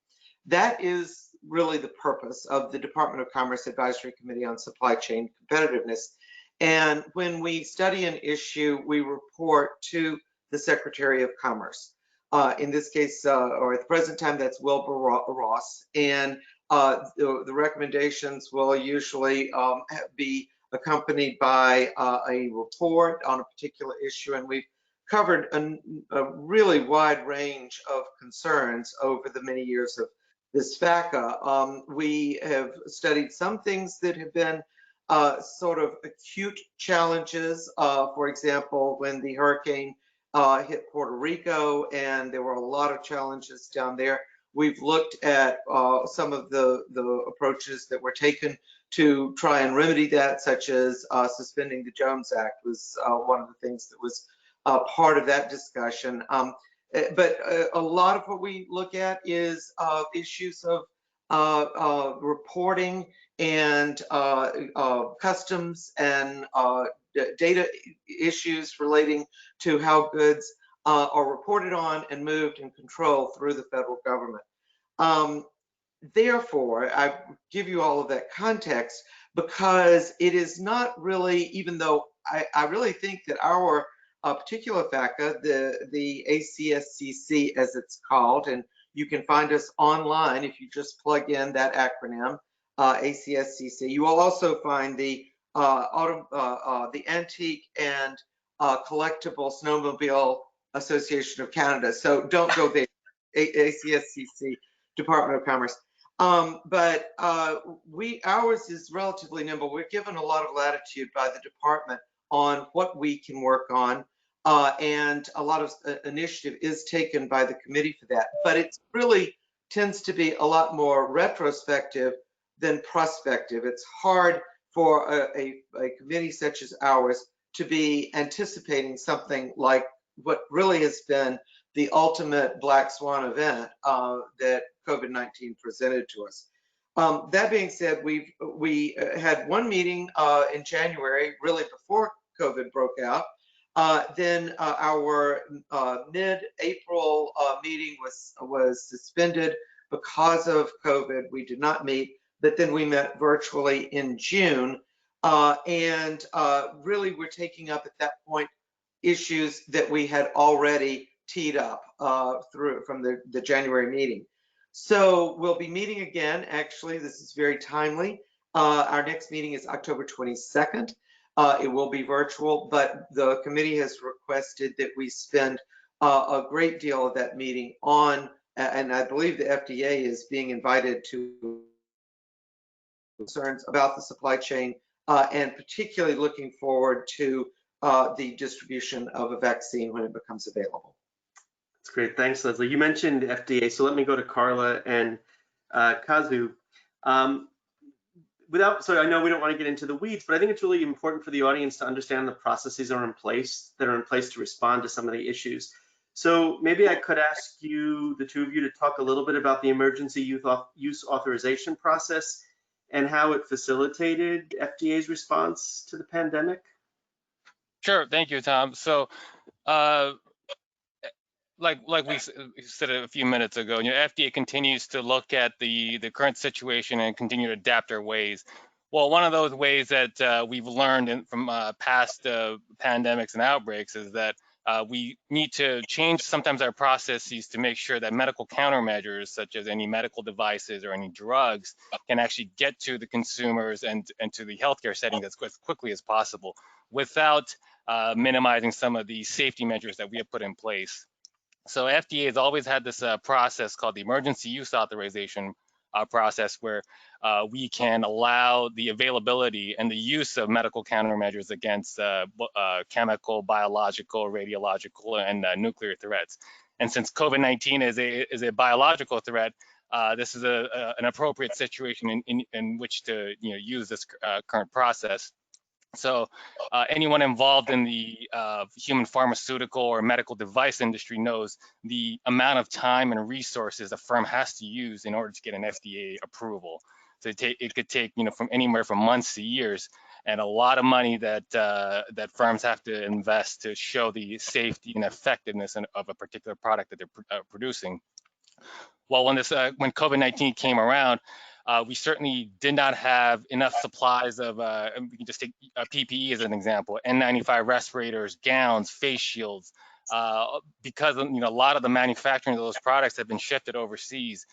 [SPEAKER 8] That is really the purpose of the Department of Commerce Advisory Committee on Supply Chain Competitiveness. And when we study an issue, we report to the Secretary of Commerce. In this case, or at the present time, that's Wilbur Ross. And the recommendations will usually be accompanied by a report on a particular issue. And we've covered a really wide range of concerns over the many years of this FACA. We have studied some things that have been sort of acute challenges. For example, when the hurricane hit Puerto Rico and there were a lot of challenges down there, we've looked at some of the approaches that were taken to try and remedy that, such as suspending the Jones Act was one of the things that was part of that discussion. But a lot of what we look at is issues of reporting and customs and data issues relating to how goods are reported on and moved and controlled through the federal government. Therefore, I give you all of that context because it is not really, even though I really think that our particular FACA, the ACSCC as it's called, and you can find us online if you just plug in that acronym, ACSCC. You will also find the Antique and Collectible Snowmobile Association of Canada. So don't go there, ACSCC, Department of Commerce. But ours is relatively nimble. We're given a lot of latitude by the department on what we can work on, and a lot of initiative is taken by the committee for that. But it really tends to be a lot more retrospective than prospective. It's hard for a committee such as ours to be anticipating something like what really has been the ultimate black swan event that COVID-19 presented to us. That being said, we had one meeting in January, really before COVID broke out. Then our mid-April meeting was suspended because of COVID. We did not meet, but then we met virtually in June. And really we're taking up at that point issues that we had already teed up from the January meeting. So we'll be meeting again. Actually, this is very timely. Our next meeting is October 22nd. It will be virtual, but the committee has requested that we spend a great deal of that meeting on, and I believe the FDA is being invited to concerns about the supply chain, and particularly looking forward to the distribution of a vaccine when it becomes available.
[SPEAKER 1] That's great. Thanks, Leslie. You mentioned FDA, so let me go to Carla and Kazu. So I know we don't want to get into the weeds, but I think it's really important for the audience to understand the processes that are in place to respond to some of the issues. So maybe I could ask you, the two of you, to talk a little bit about the emergency use authorization process and how it facilitated FDA's response to the pandemic.
[SPEAKER 12] Sure, thank you, Tom. So, like we said a few minutes ago, FDA continues to look at the current situation and continue to adapt their ways. Well, one of those ways that we've learned from past pandemics and outbreaks is that we need to change sometimes our processes to make sure that medical countermeasures, such as any medical devices or any drugs, can actually get to the consumers and to the healthcare setting as quickly as possible without minimizing some of the safety measures that we have put in place. So FDA has always had this process called the emergency use authorization process, where we can allow the availability and the use of medical countermeasures against chemical, biological, radiological, and nuclear threats. And since COVID-19 is a biological threat, this is an appropriate situation in which to use this current process. So anyone involved in the human pharmaceutical or medical device industry knows the amount of time and resources a firm has to use in order to get an FDA approval. So it could take from anywhere from months to years, and a lot of money that that firms have to invest to show the safety and effectiveness of a particular product that they're producing. Well, when COVID-19 came around, we certainly did not have enough supplies of, we can just take PPE as an example, N95 respirators, gowns, face shields, because a lot of the manufacturing of those products have been shifted overseas.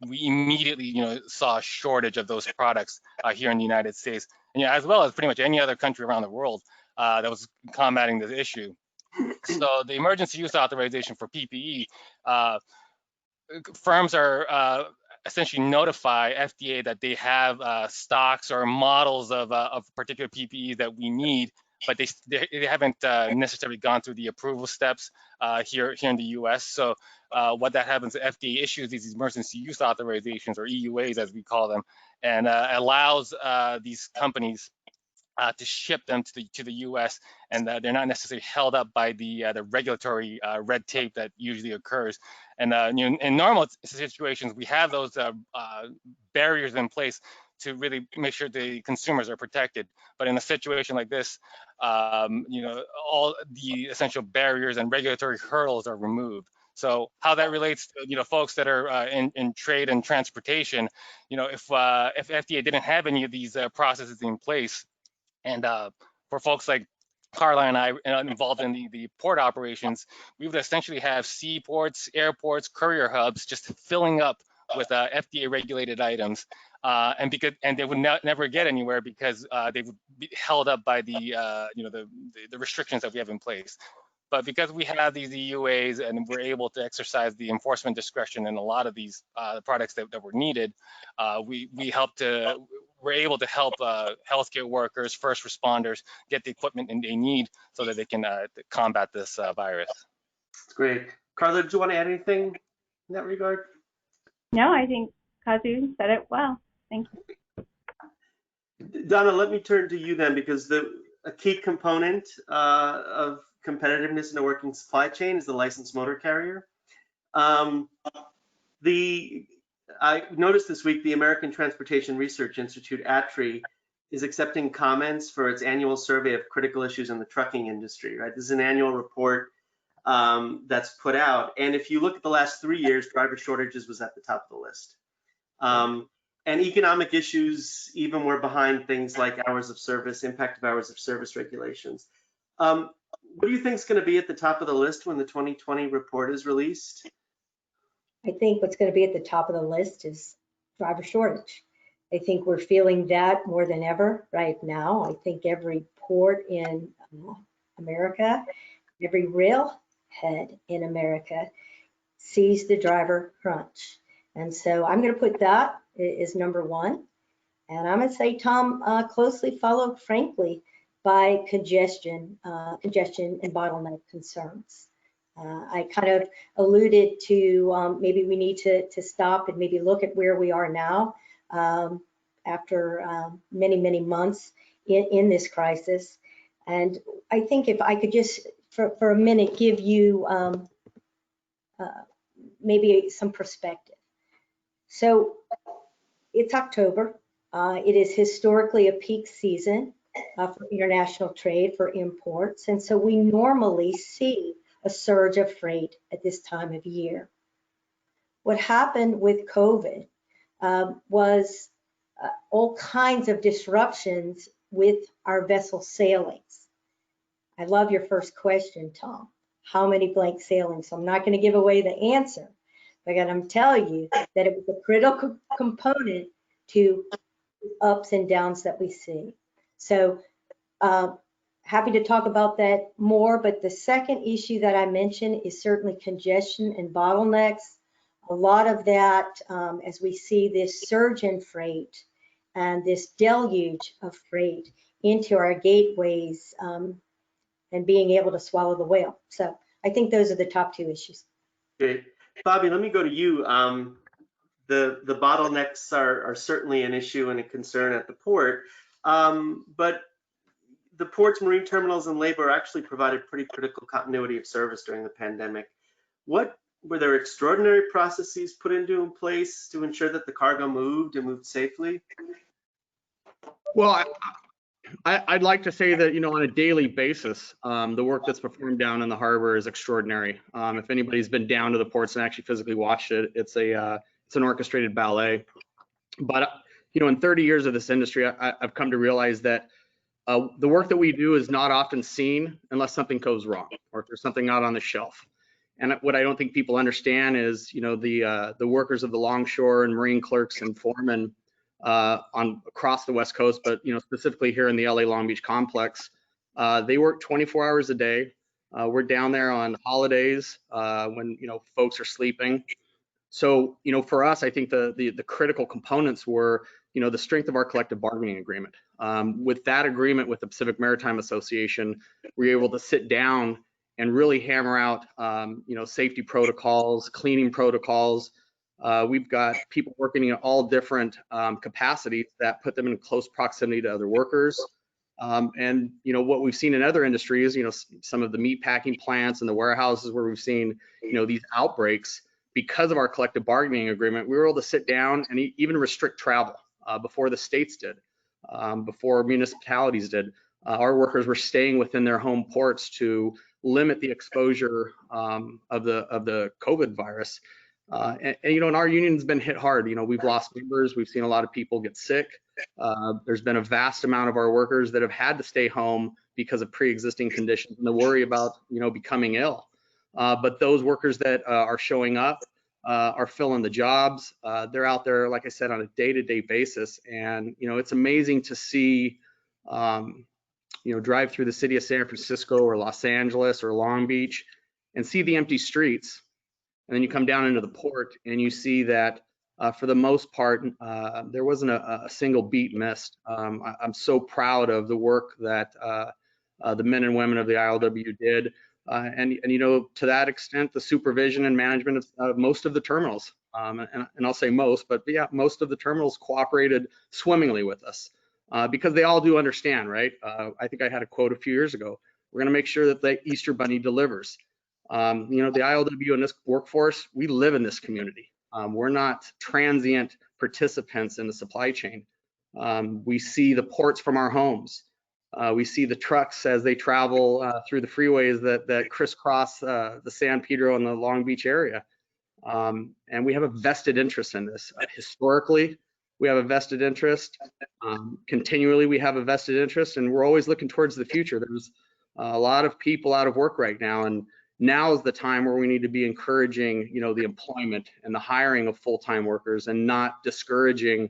[SPEAKER 12] We immediately, saw a shortage of those products here in the United States, and as well as pretty much any other country around the world that was combating this issue. So the emergency use authorization for PPE, firms are essentially notify FDA that they have stocks or models of particular PPE that we need, but they haven't necessarily gone through the approval steps here in the U.S. So what that happens, FDA issues these emergency use authorizations, or EUAs as we call them, and allows these companies to ship them to the U.S. and they're not necessarily held up by the regulatory red tape that usually occurs. And in normal situations, we have those barriers in place to really make sure the consumers are protected. But in a situation like this, all the essential barriers and regulatory hurdles are removed. So how that relates to folks that are in trade and transportation, if FDA didn't have any of these processes in place, and for folks like Carla and I involved in the port operations, we would essentially have seaports, airports, courier hubs just filling up with FDA regulated items, and they would never get anywhere because they would be held up by the restrictions that we have in place. But because we have these EUAs and we're able to exercise the enforcement discretion in a lot of these products that were needed, we're able to help healthcare workers, first responders get the equipment they need so that they can combat this virus.
[SPEAKER 1] That's great. Carla, do you want to add anything in that regard?
[SPEAKER 11] No, I think Kazu said it well. Thank you.
[SPEAKER 1] Donna, let me turn to you then, because a key component of competitiveness in a working supply chain is the licensed motor carrier. I noticed this week the American Transportation Research Institute, ATRI, is accepting comments for its annual survey of critical issues in the trucking industry, right? This is an annual report that's put out. And if you look at the last 3 years, driver shortages was at the top of the list. And economic issues even were behind things like hours of service, impact of hours of service regulations. What do you think is going to be at the top of the list when the 2020 report is released?
[SPEAKER 9] I think what's going to be at the top of the list is driver shortage. I think we're feeling that more than ever right now. I think every port in America, every railhead in America sees the driver crunch. And so I'm going to put that as number one. And I'm going to say, Tom, closely followed, frankly, by congestion and bottleneck concerns. I kind of alluded to maybe we need to stop and maybe look at where we are now after many, many months in this crisis. And I think if I could just for a minute give you maybe some perspective. So it's October. It is historically a peak season for international trade, for imports. And so we normally see a surge of freight at this time of year. What happened with COVID was all kinds of disruptions with our vessel sailings. I love your first question, Tom. How many blank sailings? So I'm not going to give away the answer, but I'm going to tell you that it was a critical component to ups and downs that we see. So happy to talk about that more, but the second issue that I mentioned is certainly congestion and bottlenecks. A lot of that, as we see this surge in freight and this deluge of freight into our gateways and being able to swallow the whale. So I think those are the top two issues.
[SPEAKER 1] Great. Bobby, let me go to you. The bottlenecks are certainly an issue and a concern at the port, but the ports, marine terminals, and labor actually provided pretty critical continuity of service during the pandemic. Were there extraordinary processes put in place to ensure that the cargo moved and moved safely?
[SPEAKER 10] Well, I'd like to say that, on a daily basis, the work that's performed down in the harbor is extraordinary. If anybody's been down to the ports and actually physically watched it, it's an orchestrated ballet. But in 30 years of this industry, I've come to realize that the work that we do is not often seen unless something goes wrong or if there's something not on the shelf. And what I don't think people understand is, the workers of the longshore and marine clerks and foremen across the West Coast, but specifically here in the LA Long Beach complex, they work 24 hours a day. We're down there on holidays when folks are sleeping. So, for us, I think the critical components were, the strength of our collective bargaining agreement. With that agreement with the Pacific Maritime Association, we were able to sit down and really hammer out, safety protocols, cleaning protocols. We've got people working in all different capacities that put them in close proximity to other workers. And what we've seen in other industries, some of the meat packing plants and the warehouses where we've seen, these outbreaks. Because of our collective bargaining agreement, we were able to sit down and even restrict travel before the states did, before municipalities did. Our workers were staying within their home ports to limit the exposure of the COVID virus. And our union's been hit hard. We've lost members. We've seen a lot of people get sick. There's been a vast amount of our workers that have had to stay home because of pre-existing conditions and the worry about, becoming ill. But those workers that are showing up are filling the jobs. They're out there, like I said, on a day-to-day basis. And, it's amazing to see, drive through the city of San Francisco or Los Angeles or Long Beach and see the empty streets. And then you come down into the port and you see that for the most part, there wasn't a single beat missed. I'm so proud of the work that the men and women of the ILW did. And to that extent, the supervision and management of most of the terminals, and I'll say most, but yeah, most of the terminals cooperated swimmingly with us because they all do understand, right? I think I had a quote a few years ago. We're going to make sure that the Easter Bunny delivers. The ILW and this workforce, we live in this community. We're not transient participants in the supply chain. We see the ports from our homes. We see the trucks as they travel through the freeways that crisscross the San Pedro and the Long Beach area. And we have a vested interest in this. Historically, we have a vested interest. Continually, we have a vested interest, and we're always looking towards the future. There's a lot of people out of work right now, and now is the time where we need to be encouraging, the employment and the hiring of full-time workers and not discouraging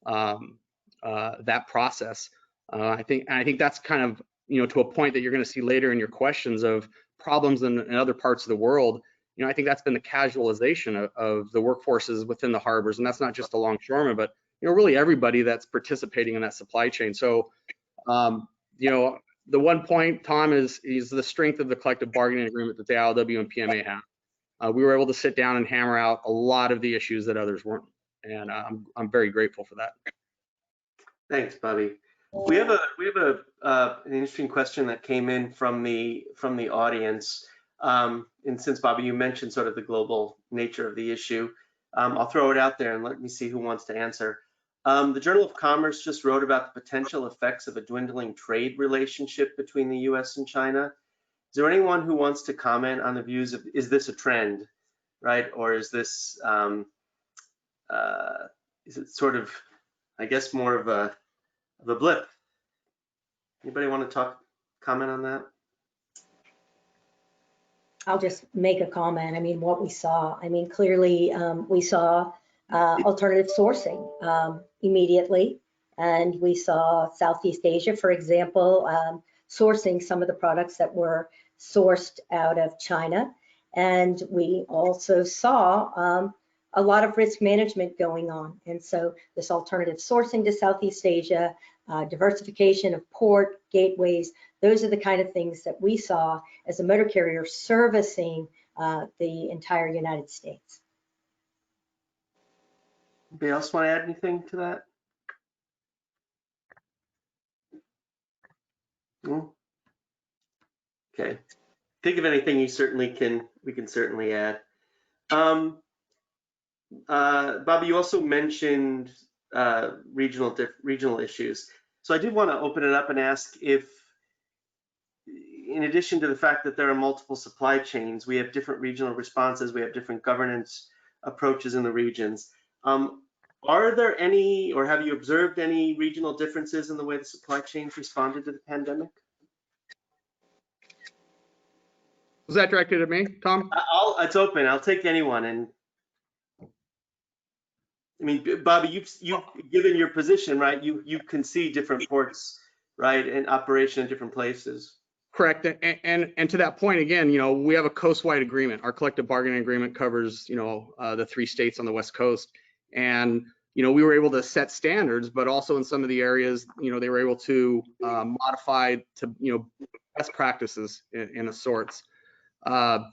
[SPEAKER 10] that process. I think that's kind of, to a point that you're going to see later in your questions of problems in other parts of the world. I think that's been the casualization of the workforces within the harbors, and that's not just the longshoremen, but really everybody that's participating in that supply chain. So, the one point, Tom, is the strength of the collective bargaining agreement that the ILW and PMA have. We were able to sit down and hammer out a lot of the issues that others weren't, and I'm very grateful for that.
[SPEAKER 1] Thanks, Bobby. We have an interesting question that came in from the audience. And since, Bobby, you mentioned sort of the global nature of the issue, I'll throw it out there and let me see who wants to answer. The Journal of Commerce just wrote about the potential effects of a dwindling trade relationship between the US and China. Is there anyone who wants to comment on the views of, is this a trend, right? Or is this, is it sort of, I guess, more of a blip? Anybody want to comment on that?
[SPEAKER 9] I'll just make a comment. I mean, what we saw, clearly we saw alternative sourcing immediately, and we saw Southeast Asia, for example, sourcing some of the products that were sourced out of China. And we also saw a lot of risk management going on. And so this alternative sourcing to Southeast Asia, diversification of port gateways, those are the kind of things that we saw as a motor carrier servicing the entire United States.
[SPEAKER 1] Anybody else want to add anything to that? No? Okay. Think of anything we can certainly add. Bobby, you also mentioned regional issues. So I did want to open it up and ask if, in addition to the fact that there are multiple supply chains, we have different regional responses, we have different governance approaches in the regions. Are there any, or have you observed any regional differences in the way the supply chains responded to the pandemic?
[SPEAKER 10] Was that directed at me, Tom?
[SPEAKER 1] It's open. I'll take anyone. And I mean, Bobby, you've given your position, right? You can see different ports, right, in operation in different places.
[SPEAKER 10] Correct. And to that point, again, we have a coast-wide agreement. Our collective bargaining agreement covers, the 3 states on the West Coast. And, we were able to set standards, but also in some of the areas, they were able to modify to, best practices in a sorts. I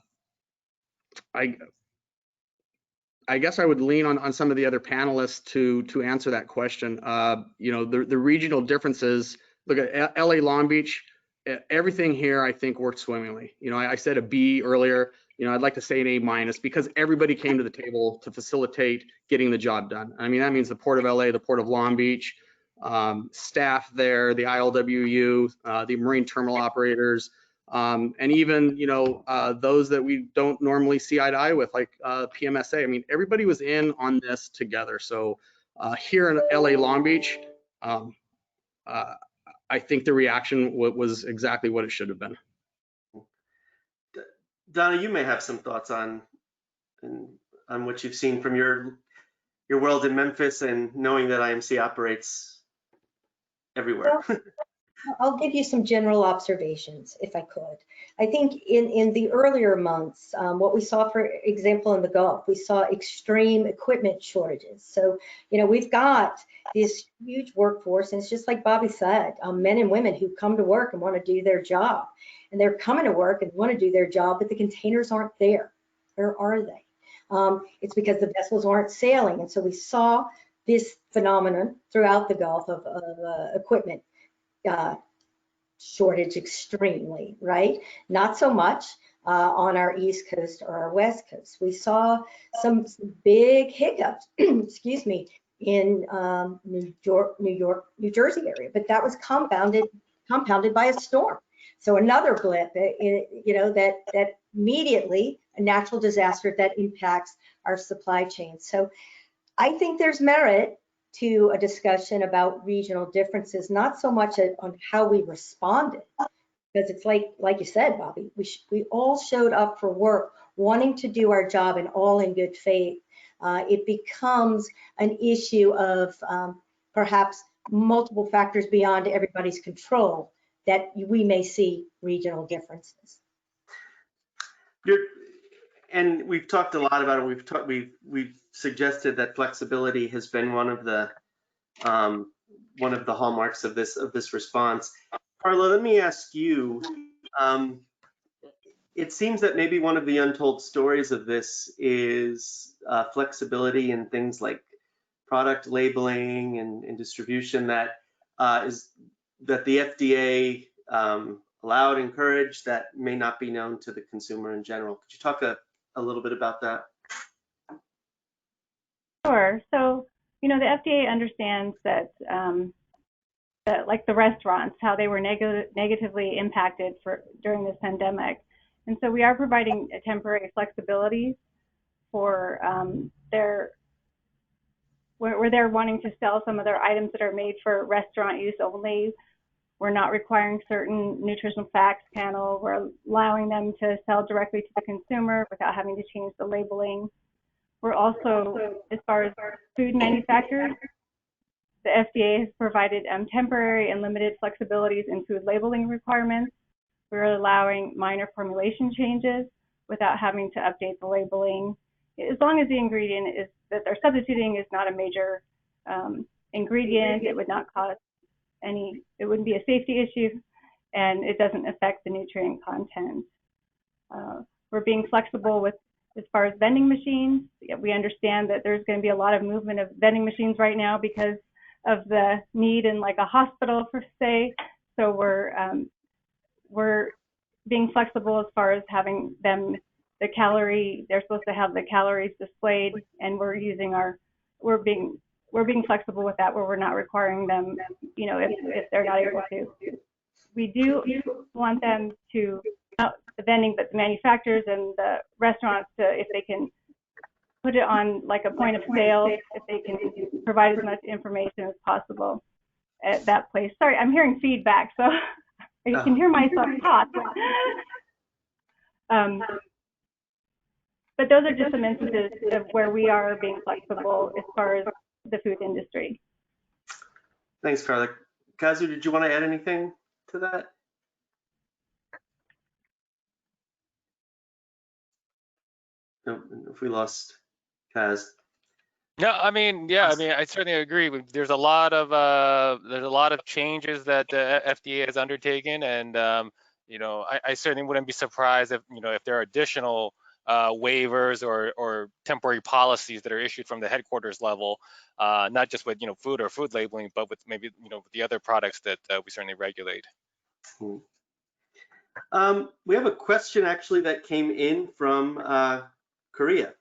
[SPEAKER 10] guess I would lean on some of the other panelists to answer that question. The regional differences, look at LA Long Beach, everything here I think worked swimmingly. I said a B earlier, I'd like to say an A- because everybody came to the table to facilitate getting the job done. I mean, that means the Port of LA, the Port of Long Beach, staff there, the ILWU, the marine terminal operators, and even, those that we don't normally see eye to eye with, like PMSA. I mean, everybody was in on this together. So here in LA Long Beach, I think the reaction was exactly what it should have been.
[SPEAKER 1] Donna, you may have some thoughts on what you've seen from your world in Memphis and knowing that IMC operates everywhere.
[SPEAKER 9] Well, I'll give you some general observations, if I could. I think in the earlier months, what we saw, for example, in the Gulf, we saw extreme equipment shortages. So, we've got this huge workforce, and it's just like Bobby said, men and women who come to work and want to do their job. And they're coming to work and want to do their job, but the containers aren't there. Where are they? It's because the vessels aren't sailing. And so we saw this phenomenon throughout the Gulf of equipment shortage extremely, right? Not so much on our East Coast or our West Coast. We saw some big hiccups, excuse me, in New York, New Jersey area, but that was compounded by a storm. So another blip, that immediately a natural disaster that impacts our supply chain. So I think there's merit to a discussion about regional differences, not so much on how we responded, because it's like you said, Bobby, we all showed up for work wanting to do our job and all in good faith. It becomes an issue of perhaps multiple factors beyond everybody's control that we may see regional differences.
[SPEAKER 1] And we've talked a lot about it. We've suggested that flexibility has been one of the hallmarks of this response. Carla, let me ask you. It seems that maybe one of the untold stories of this is flexibility in things like product labeling and distribution that the FDA allowed, encouraged, that may not be known to the consumer in general. Could you talk a little bit about that?
[SPEAKER 11] Sure. So, the FDA understands that, like the restaurants, how they were negatively impacted during this pandemic. And so we are providing a temporary flexibility for where they're wanting to sell some of their items that are made for restaurant use only. We're not requiring certain nutritional facts panel. We're allowing them to sell directly to the consumer without having to change the labeling. We're also, as far as food manufacturers, the FDA has provided temporary and limited flexibilities in food labeling requirements. We're allowing minor formulation changes without having to update the labeling, as long as the ingredient is that they're substituting is not a major ingredient. It would not cause it wouldn't be a safety issue, and it doesn't affect the nutrient content. We're being flexible as far as vending machines. We understand that there's going to be a lot of movement of vending machines right now because of the need in like a hospital, per se. So we're being flexible as far as having them they're supposed to have the calories displayed, and we're being flexible with that, where we're not requiring them, if they're not able to. We do want them to, not the vending, but the manufacturers and the restaurants, if they can put it on like a point of sale if they can provide as much information as possible at that place. Sorry, I'm hearing feedback, so you can hear myself talk. But those are just some instances of where we are being flexible as far as the food industry.
[SPEAKER 1] Thanks, Carla. Kazu, did you want to add anything to that? No, if we lost Kaz.
[SPEAKER 12] No, I mean, yeah, I mean, I certainly agree. There's a lot of changes that the FDA has undertaken, and you know, I certainly wouldn't be surprised if, you know, if there are additional waivers or temporary policies that are issued from the headquarters level, not just with, you know, food or food labeling, but with maybe, you know, the other products that we certainly regulate.
[SPEAKER 1] We have a question actually that came in from Korea,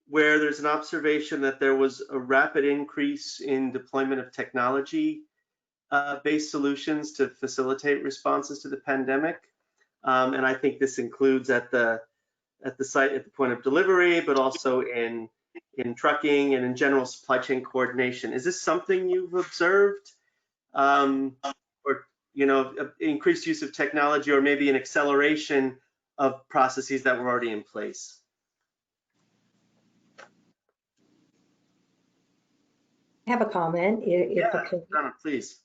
[SPEAKER 1] where there's an observation that there was a rapid increase in deployment of technology-based solutions to facilitate responses to the pandemic. And I think this includes at the site, at the point of delivery, but also in trucking and in general supply chain coordination. Is this something you've observed, or, you know, increased use of technology, or maybe an acceleration of processes that were already in place?
[SPEAKER 9] I have a comment.
[SPEAKER 1] Donna, please.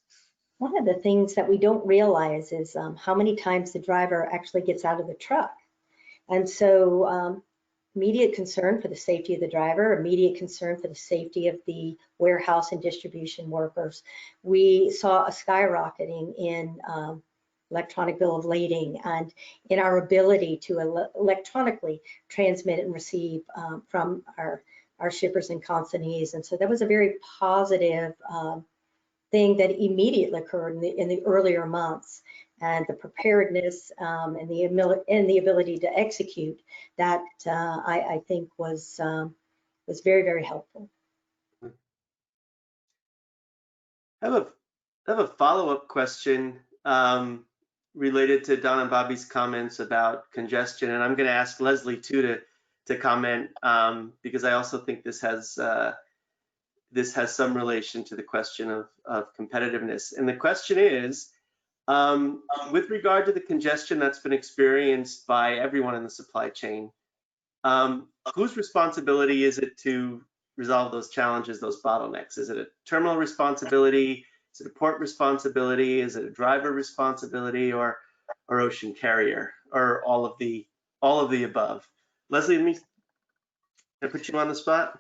[SPEAKER 9] One of the things that we don't realize is how many times the driver actually gets out of the truck. And so immediate concern for the safety of the driver, immediate concern for the safety of the warehouse and distribution workers. We saw a skyrocketing in electronic bill of lading and in our ability to electronically transmit and receive from our shippers and consignees. And so that was a very positive thing that immediately occurred in the earlier months, and the preparedness and the ability to execute that I think was very, very helpful.
[SPEAKER 1] I have a follow-up question related to Don and Bobby's comments about congestion, and I'm going to ask Leslie too to comment because I also think this has some relation to the question of competitiveness. And the question is, with regard to the congestion that's been experienced by everyone in the supply chain, whose responsibility is it to resolve those challenges, those bottlenecks? Is it a terminal responsibility? Is it a port responsibility? Is it a driver responsibility, or ocean carrier, or all of the above? Leslie, can I put you on the spot?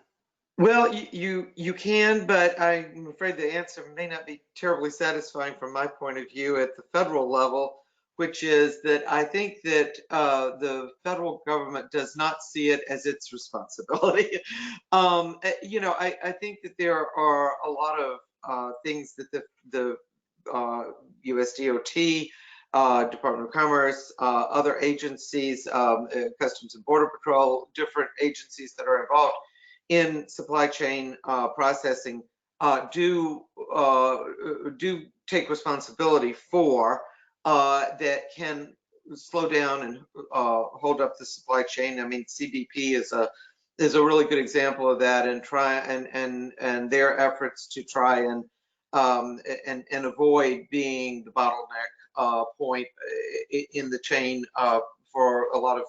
[SPEAKER 8] Well, you can, but I'm afraid the answer may not be terribly satisfying from my point of view at the federal level, which is that I think that the federal government does not see it as its responsibility. You know, I think that there are a lot of things that the USDOT, Department of Commerce, other agencies, Customs and Border Patrol, different agencies that are involved in supply chain processing do take responsibility for that can slow down and hold up the supply chain. I mean, CBP is a really good example of that, and their efforts to try and avoid being the bottleneck point in the chain for a lot of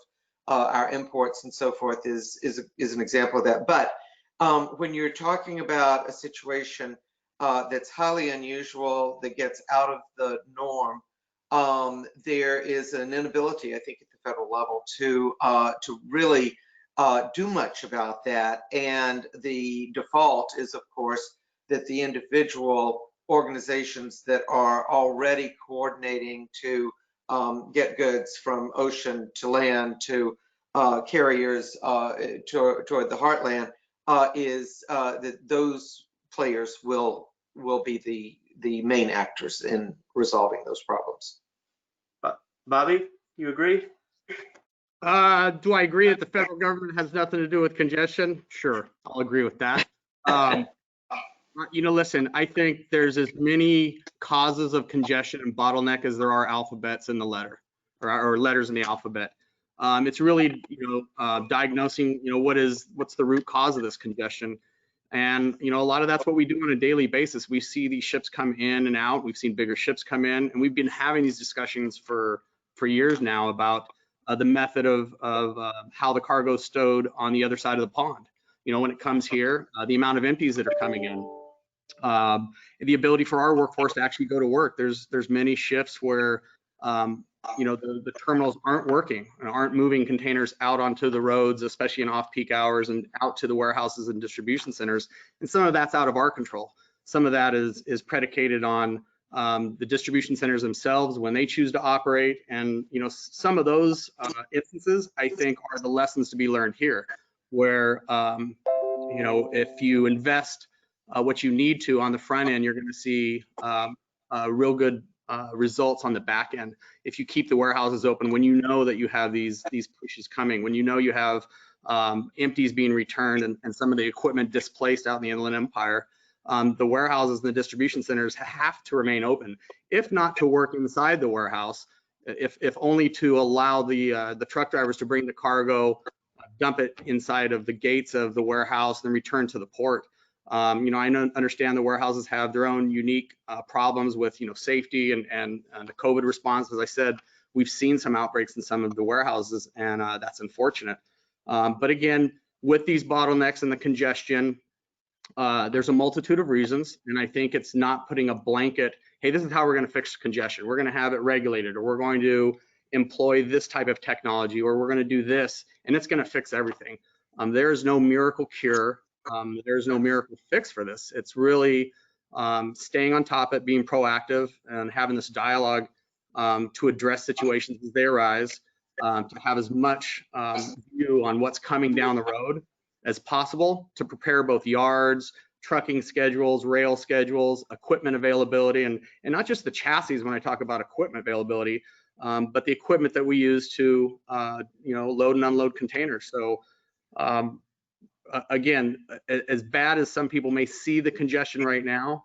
[SPEAKER 8] our imports and so forth is an example of that. But when you're talking about a situation that's highly unusual, that gets out of the norm, there is an inability, I think, at the federal level to really do much about that. And the default is, of course, that the individual organizations that are already coordinating to get goods from ocean to land to carriers toward the heartland is that those players will be the main actors in resolving those problems.
[SPEAKER 1] Bobby, you agree?
[SPEAKER 10] Do I agree that the federal government has nothing to do with congestion? Sure, I'll agree with that. You know, listen, I think there's as many causes of congestion and bottleneck as there are alphabets in the letter, or letters in the alphabet. It's really, diagnosing, what's the root cause of this congestion. And, a lot of that's what we do on a daily basis. We see these ships come in and out. We've seen bigger ships come in, and we've been having these discussions for years now about the method of how the cargo is stowed on the other side of the pond. When it comes here, the amount of empties that are coming in, the ability for our workforce to actually go to work. There's many shifts where the terminals aren't working and aren't moving containers out onto the roads, especially in off-peak hours, and out to the warehouses and distribution centers. And some of that's out of our control. Some of that is predicated on the distribution centers themselves when they choose to operate. And some of those instances, I think, are the lessons to be learned here, where if you invest what you need to on the front end, you're going to see real good results on the back end. If you keep the warehouses open, when you know that you have these pushes coming, when you know you have empties being returned and some of the equipment displaced out in the Inland Empire, the warehouses and the distribution centers have to remain open, if not to work inside the warehouse, if only to allow the truck drivers to bring the cargo, dump it inside of the gates of the warehouse, and return to the port. I understand the warehouses have their own unique problems with safety and the COVID response. As I said, we've seen some outbreaks in some of the warehouses, and that's unfortunate. But again, with these bottlenecks and the congestion, there's a multitude of reasons, and I think it's not putting a blanket, hey, this is how we're going to fix congestion. We're going to have it regulated, or we're going to employ this type of technology, or we're going to do this, and it's going to fix everything. There is no miracle cure. There's no miracle fix for this. It's really staying on top of it, being proactive, and having this dialogue to address situations as they arise, to have as much view on what's coming down the road as possible, to prepare both yards, trucking schedules, rail schedules, equipment availability, and not just the chassis when I talk about equipment availability, but the equipment that we use to load and unload containers. So again, as bad as some people may see the congestion right now,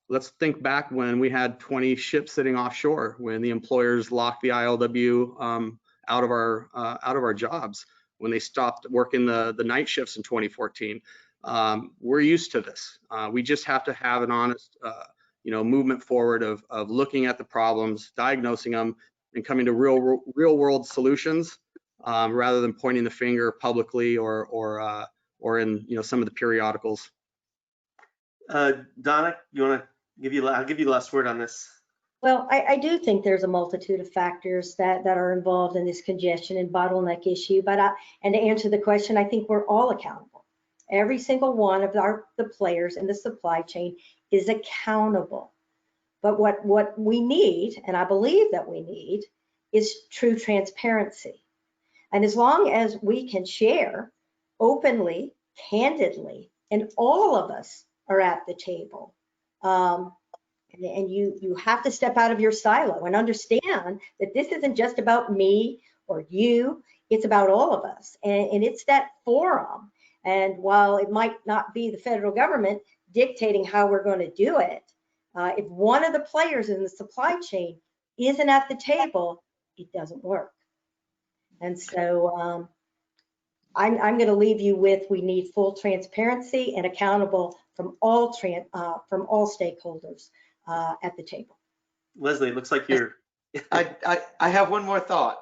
[SPEAKER 10] let's think back when we had 20 ships sitting offshore, when the employers locked the ILW out of our jobs, when they stopped working the night shifts in 2014. We're used to this. We just have to have an honest movement forward of looking at the problems, diagnosing them, and coming to real world solutions, rather than pointing the finger publicly or in some of the periodicals.
[SPEAKER 1] Dominic, I'll give you the last word on this.
[SPEAKER 9] Well, I do think there's a multitude of factors that are involved in this congestion and bottleneck issue. And to answer the question, I think we're all accountable. Every single one of the players in the supply chain is accountable. But what we need, and I believe that we need, is true transparency. And as long as we can share openly, candidly, and all of us are at the table, and you have to step out of your silo and understand that this isn't just about me or you, it's about all of us. And it's that forum. And while it might not be the federal government dictating how we're going to do it, if one of the players in the supply chain isn't at the table, it doesn't work. And so I'm going to leave you with, we need full transparency and accountable from all stakeholders at the table.
[SPEAKER 1] Leslie, it looks like you're.
[SPEAKER 8] I have one more thought,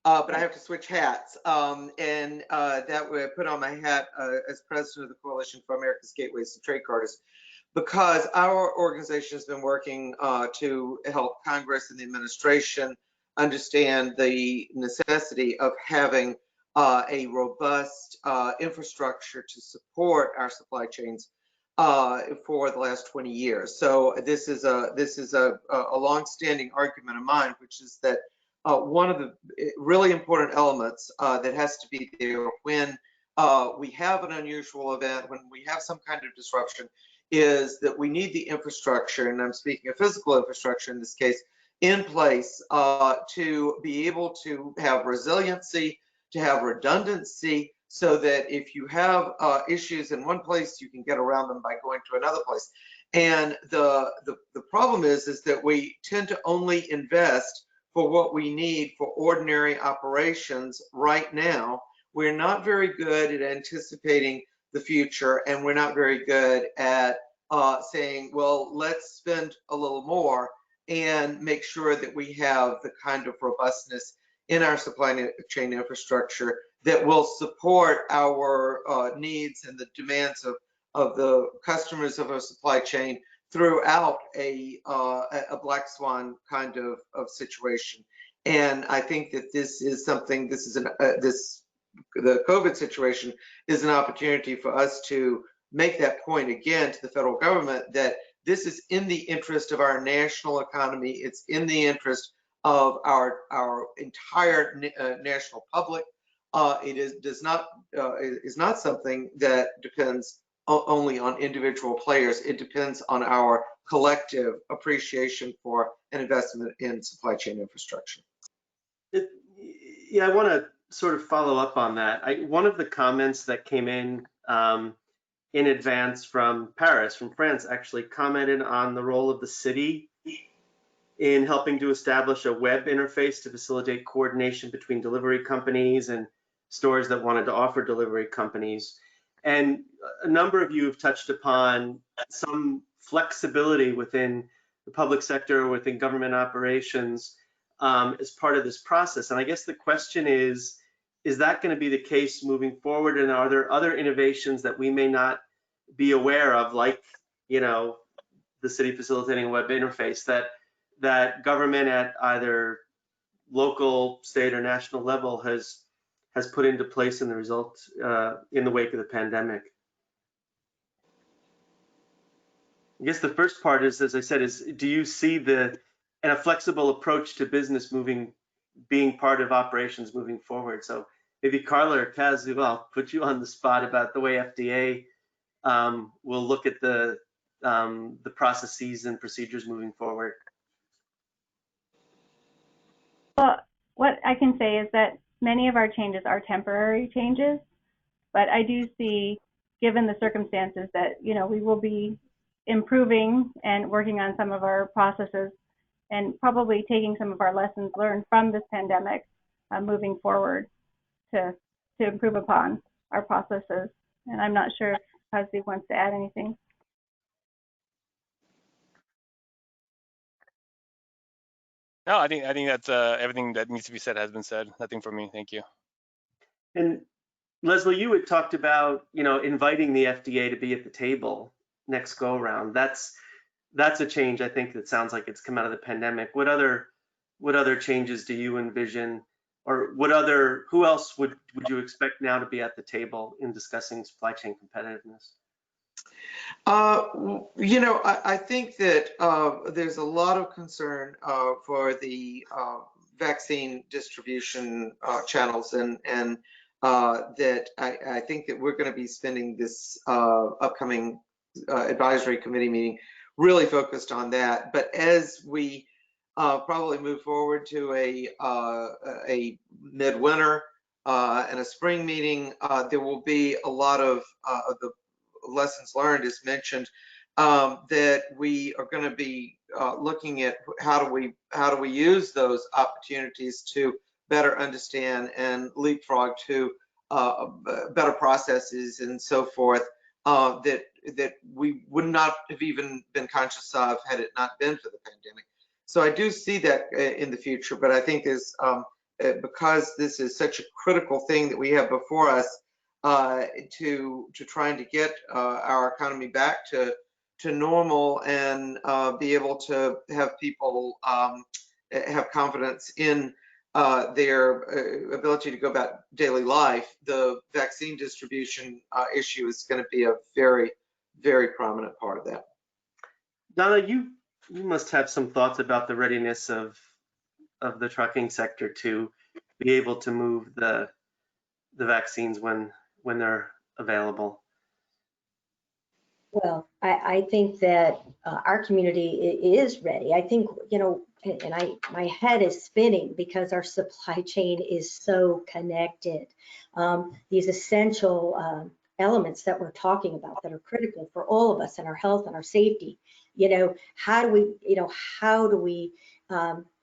[SPEAKER 8] but I have to switch hats. And that way I put on my hat as president of the Coalition for America's Gateways to Trade Corridors, because our organization has been working to help Congress and the administration understand the necessity of having a robust infrastructure to support our supply chains for the last 20 years. So this is a long-standing argument of mine, which is that one of the really important elements that has to be there when we have an unusual event, when we have some kind of disruption, is that we need the infrastructure, and I'm speaking of physical infrastructure in this case, in place to be able to have resiliency, to have redundancy, so that if you have issues in one place, you can get around them by going to another place. And the problem is that we tend to only invest for what we need for ordinary operations right now. We're not very good at anticipating the future, and we're not very good at saying, well, let's spend a little more and make sure that we have the kind of robustness in our supply chain infrastructure that will support our needs and the demands of the customers of our supply chain throughout a black swan kind of situation. And I think that this is something, the COVID situation is an opportunity for us to make that point again to the federal government that this is in the interest of our national economy. It's in the interest of our entire national public. It is not something that depends only on individual players. It depends on our collective appreciation for an investment in supply chain infrastructure.
[SPEAKER 1] Yeah, I want to sort of follow up on that. One of the comments that came in advance from Paris, from France, actually commented on the role of the city in helping to establish a web interface to facilitate coordination between delivery companies and stores that wanted to offer delivery companies. And a number of you have touched upon some flexibility within the public sector, within government operations as part of this process. And I guess the question is that going to be the case moving forward? And are there other innovations that we may not be aware of, like, you know, the city facilitating a web interface that government at either local, state, or national level has put into place in the result in the wake of the pandemic? I guess the first part is, as I said, is do you see a flexible approach to business being part of operations moving forward? So maybe Carla or Kaz, I'll put you on the spot about the way FDA will look at the processes and procedures moving forward.
[SPEAKER 11] Well, what I can say is that many of our changes are temporary changes, but I do see, given the circumstances, that, you know, we will be improving and working on some of our processes and probably taking some of our lessons learned from this pandemic moving forward to improve upon our processes. And I'm not sure if Housekeeping wants to add anything.
[SPEAKER 12] No, I think that's everything that needs to be said has been said. Nothing for me. Thank you.
[SPEAKER 1] And Leslie, you had talked about, you know, inviting the FDA to be at the table next go around. That's a change, I think, that sounds like it's come out of the pandemic. What other changes do you envision, or who else would you expect now to be at the table in discussing supply chain competitiveness?
[SPEAKER 8] You know, I think that there's a lot of concern for the vaccine distribution channels, and that I think that we're going to be spending this upcoming advisory committee meeting really focused on that. But as we probably move forward to a midwinter and a spring meeting, there will be a lot of the lessons learned, as mentioned, that we are going to be looking at how do we use those opportunities to better understand and leapfrog to better processes and so forth that we would not have even been conscious of had it not been for the pandemic. So I do see that in the future, but I think is because this is such a critical thing that we have before us, to trying to get our economy back to normal and be able to have people have confidence in their ability to go about daily life. The vaccine distribution issue is going to be a very, very prominent part of that.
[SPEAKER 1] Donna, you must have some thoughts about the readiness of the trucking sector to be able to move the vaccines when they're available.
[SPEAKER 9] Well, I think that our community is ready. I think, you know, and my head is spinning because our supply chain is so connected. These essential elements that we're talking about that are critical for all of us and our health and our safety. You know, how do we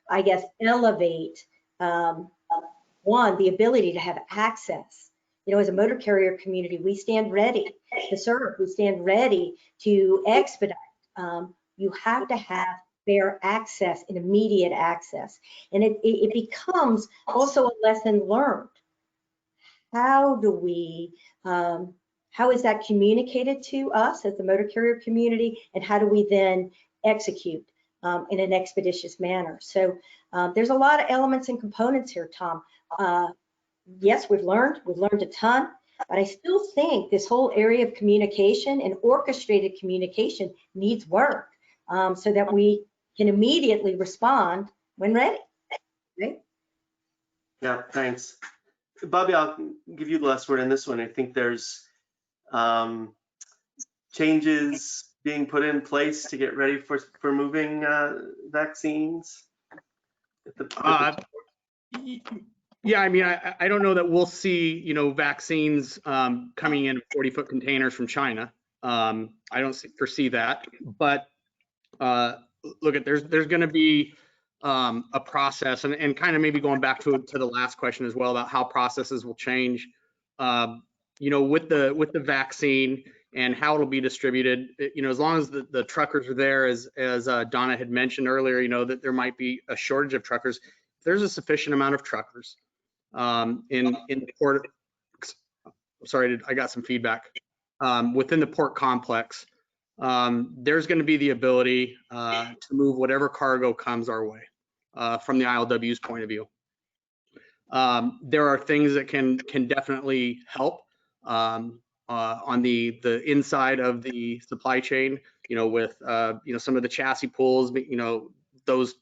[SPEAKER 9] I guess, elevate, one, the ability to have access. You know, as a motor carrier community, we stand ready to serve. We stand ready to expedite. You have to have fair access and immediate access. And it becomes also a lesson learned. How do we, how is that communicated to us as the motor carrier community, and how do we then execute in an expeditious manner? So there's a lot of elements and components here, Tom. Yes, we've learned a ton, but I still think this whole area of communication and orchestrated communication needs work so that we can immediately respond when ready. Right?
[SPEAKER 1] Yeah, thanks. Bobby, I'll give you the last word on this one. I think there's changes being put in place to get ready for moving vaccines.
[SPEAKER 10] Yeah, I mean, I don't know that we'll see, you know, vaccines coming in 40-foot containers from China. I don't foresee that, but look, there's going to be a process, and kind of maybe going back to the last question as well about how processes will change. You know, with the vaccine and how it'll be distributed, you know, as long as the truckers are there, as Donna had mentioned earlier, you know, that there might be a shortage of truckers. If there's a sufficient amount of truckers in the port, sorry, I got some feedback, within the port complex, there's going to be the ability to move whatever cargo comes our way from the ILW's point of view. There are things that can definitely help on the inside of the supply chain, you know, with you know, some of the chassis pools, you know, those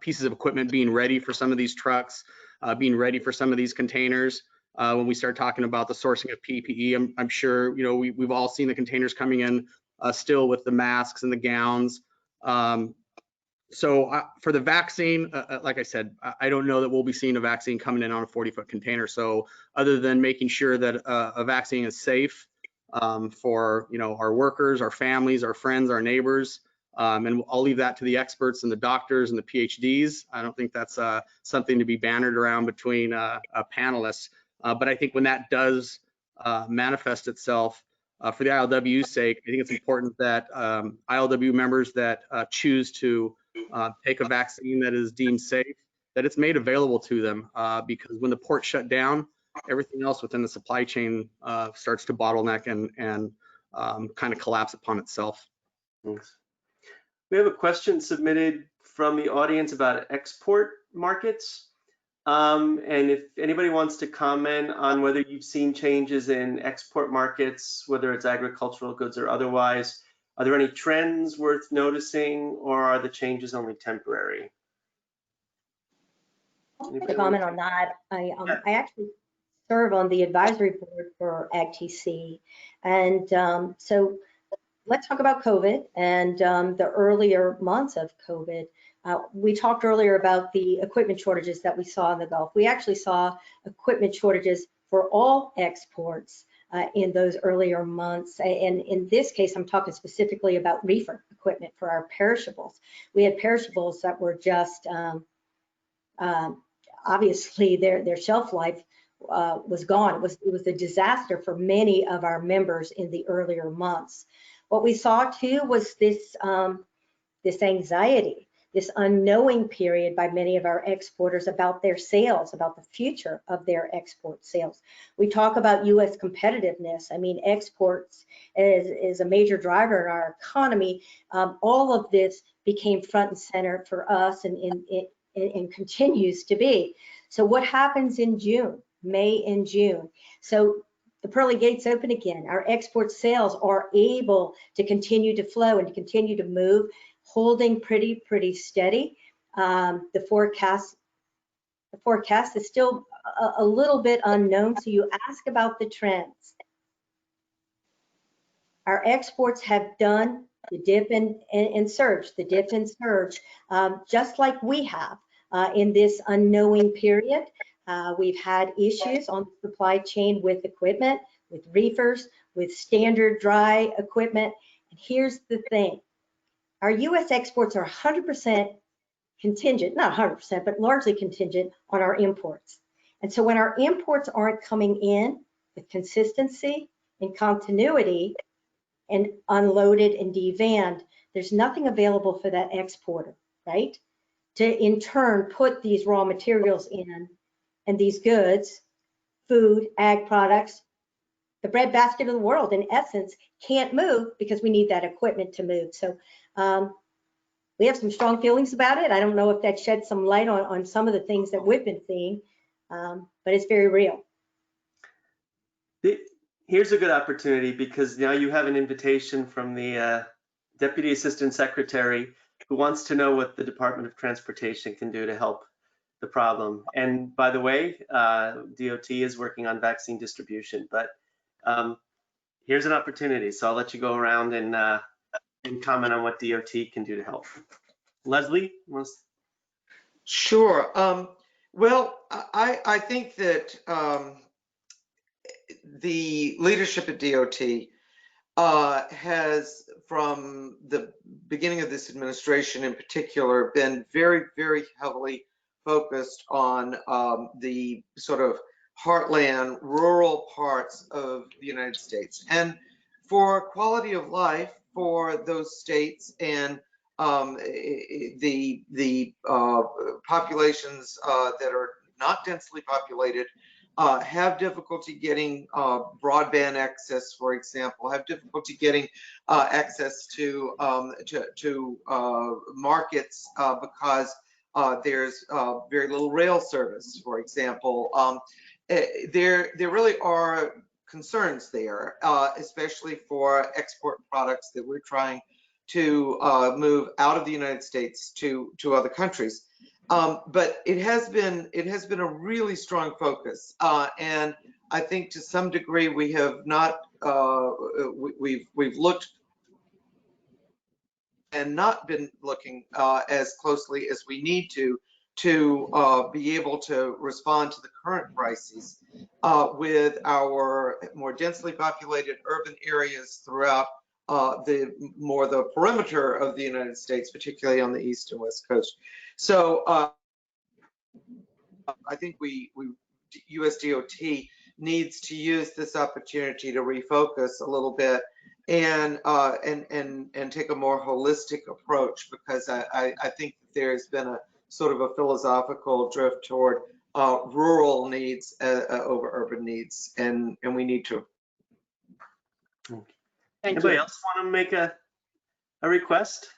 [SPEAKER 10] pieces of equipment being ready for some of these trucks, being ready for some of these containers. When we start talking about the sourcing of PPE, I'm sure, you know, we've all seen the containers coming in still with the masks and the gowns. So for the vaccine, like I said, I don't know that we'll be seeing a vaccine coming in on a 40-foot container. So other than making sure that a vaccine is safe for, you know, our workers, our families, our friends, our neighbors, and I'll leave that to the experts and the doctors and the PhDs. I don't think that's something to be bannered around between panelists. But I think when that does manifest itself, for the ILW's sake, I think it's important that ILW members that choose to take a vaccine that is deemed safe, that it's made available to them, because when the port shut down, everything else within the supply chain starts to bottleneck and kind of collapse upon itself.
[SPEAKER 1] Thanks. We have a question submitted from the audience about export markets. And if anybody wants to comment on whether you've seen changes in export markets, whether it's agricultural goods or otherwise, are there any trends worth noticing, or are the changes only temporary?
[SPEAKER 9] To comment on that, I actually serve on the advisory board for AgTC, and so let's talk about COVID and the earlier months of COVID. We talked earlier about the equipment shortages that we saw in the Gulf. We actually saw equipment shortages for all exports in those earlier months. And in this case, I'm talking specifically about reefer equipment for our perishables. We had perishables that were just, obviously their shelf life was gone. It was a disaster for many of our members in the earlier months. What we saw too was this anxiety, this unknowing period by many of our exporters about their sales, about the future of their export sales. We talk about U.S. competitiveness. I mean, exports is a major driver in our economy. All of this became front and center for us and continues to be. So what happens in June, May and June? So the pearly gates open again. Our export sales are able to continue to flow and to continue to move, holding pretty steady. The forecast is still a little bit unknown. So you ask about the trends. Our exports have done the dip and surge, just like we have in this unknowing period. We've had issues on the supply chain with equipment, with reefers, with standard dry equipment. And here's the thing. Our U.S. exports are 100% contingent, not 100%, but largely contingent on our imports. And so when our imports aren't coming in with consistency and continuity and unloaded and devanned, there's nothing available for that exporter, right? To in turn put these raw materials in, and these goods, food, ag products, the breadbasket of the world, in essence, can't move because we need that equipment to move. So we have some strong feelings about it. I don't know if that sheds some light on some of the things that we've been seeing, but it's very real.
[SPEAKER 1] Here's a good opportunity, because now you have an invitation from the Deputy Assistant Secretary who wants to know what the Department of Transportation can do to help the problem. And by the way, DOT is working on vaccine distribution, but here's an opportunity. So I'll let you go around and comment on what DOT can do to help. Leslie?
[SPEAKER 8] Sure. Well, I think that the leadership at DOT has, from the beginning of this administration in particular, been very, very heavily focused on the sort of heartland, rural parts of the United States. And for quality of life for those states and the populations that are not densely populated have difficulty getting broadband access, for example, have difficulty getting access to markets because there's very little rail service, for example. There really are concerns there, especially for export products that we're trying to move out of the United States to other countries. But it has been a really strong focus, and I think to some degree we have not we've looked and not been looking as closely as we need to be able to respond to the current crises with our more densely populated urban areas throughout the perimeter of the United States, particularly on the East and West Coast. So I think US DOT needs to use this opportunity to refocus a little bit and take a more holistic approach, because I think there's been a sort of a philosophical drift toward rural needs over urban needs, and we need to.
[SPEAKER 1] Anybody else want to make a request?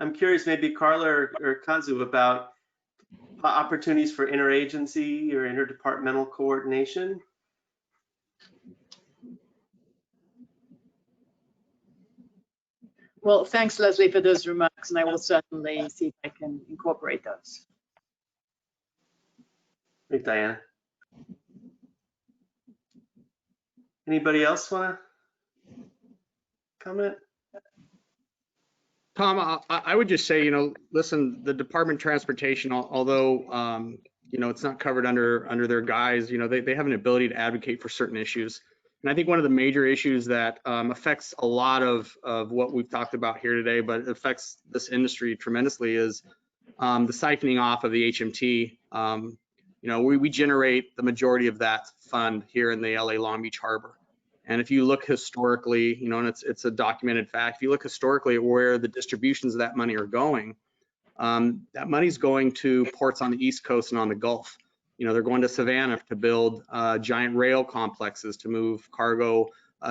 [SPEAKER 1] I'm curious, maybe Carla or Kazu, about opportunities for interagency or interdepartmental coordination.
[SPEAKER 3] Well, thanks, Leslie, for those remarks, and I will certainly see if I can incorporate those.
[SPEAKER 1] Hey, Diana. Anybody else want to comment?
[SPEAKER 10] Tom, I would just say, listen, the Department of Transportation, although, it's not covered under their guise, they have an ability to advocate for certain issues. And I think one of the major issues that affects a lot of what we've talked about here today, but it affects this industry tremendously, is the siphoning off of the HMT. We generate the majority of that fund here in the LA Long Beach Harbor. And if you look historically, and it's a documented fact, if you look historically at where the distributions of that money are going, that money's going to ports on the East Coast and on the Gulf. They're going to Savannah to build giant rail complexes to move cargo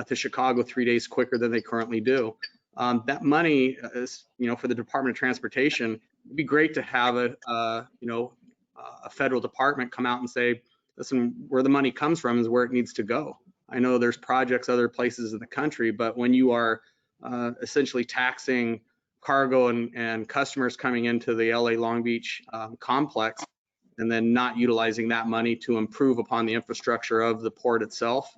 [SPEAKER 10] to Chicago 3 days quicker than they currently do. That money is, for the Department of Transportation, it'd be great to have a federal department come out and say, listen, where the money comes from is where it needs to go. I know there's projects other places in the country, but when you are essentially taxing cargo and customers coming into the LA Long Beach complex, and then not utilizing that money to improve upon the infrastructure of the port itself,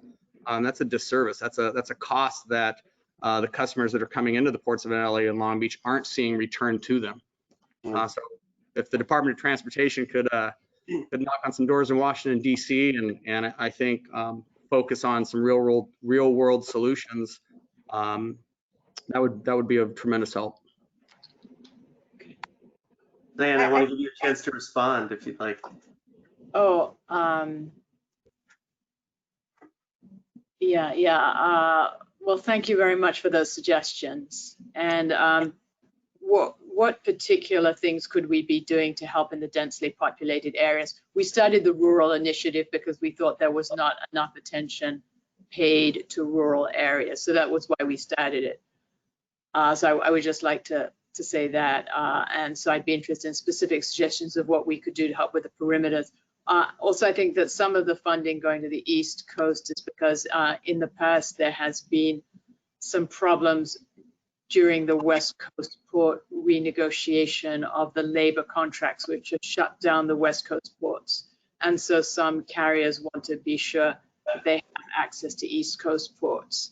[SPEAKER 10] that's a disservice. That's a cost that the customers that are coming into the ports of LA and Long Beach aren't seeing returned to them. So if the Department of Transportation could knock on some doors in Washington, D.C., and I think focus on some real world solutions, that would be of tremendous help.
[SPEAKER 1] Diane, I want to give you a chance to respond if you'd like.
[SPEAKER 3] Oh, yeah. Well, thank you very much for those suggestions. And what particular things could we be doing to help in the densely populated areas? We started the rural initiative because we thought there was not enough attention paid to rural areas. So that was why we started it. So I would just like to say that. And so I'd be interested in specific suggestions of what we could do to help with the perimeters. Also, I think that some of the funding going to the East Coast is because in the past there has been some problems during the West Coast port renegotiation of the labor contracts, which have shut down the West Coast ports. And so some carriers want to be sure that they have access to East Coast ports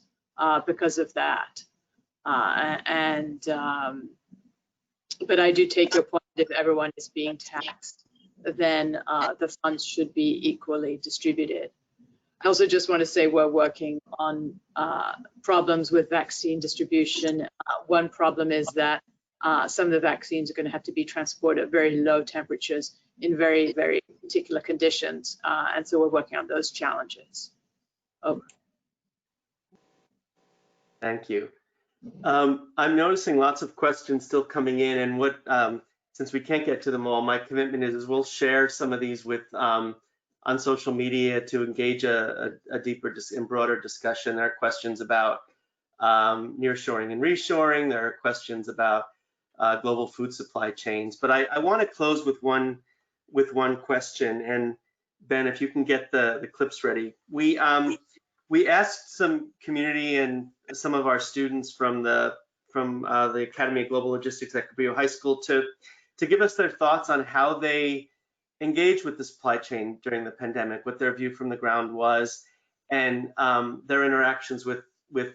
[SPEAKER 3] because of that. But I do take your point, if everyone is being taxed, then the funds should be equally distributed. I also just want to say we're working on problems with vaccine distribution. One problem is that some of the vaccines are going to have to be transported at very low temperatures in very, very particular conditions. And so we're working on those challenges. Over.
[SPEAKER 1] Thank you. I'm noticing lots of questions still coming in, and what since we can't get to them all, my commitment is we'll share some of these with on social media to engage a deeper and broader discussion. There are questions about nearshoring and reshoring. There are questions about global food supply chains. But I want to close with one question. And Ben, if you can get the clips ready. We asked some community and some of our students from the Academy of Global Logistics at Cabrillo High School to give us their thoughts on how they engaged with the supply chain during the pandemic, what their view from the ground was, and their interactions with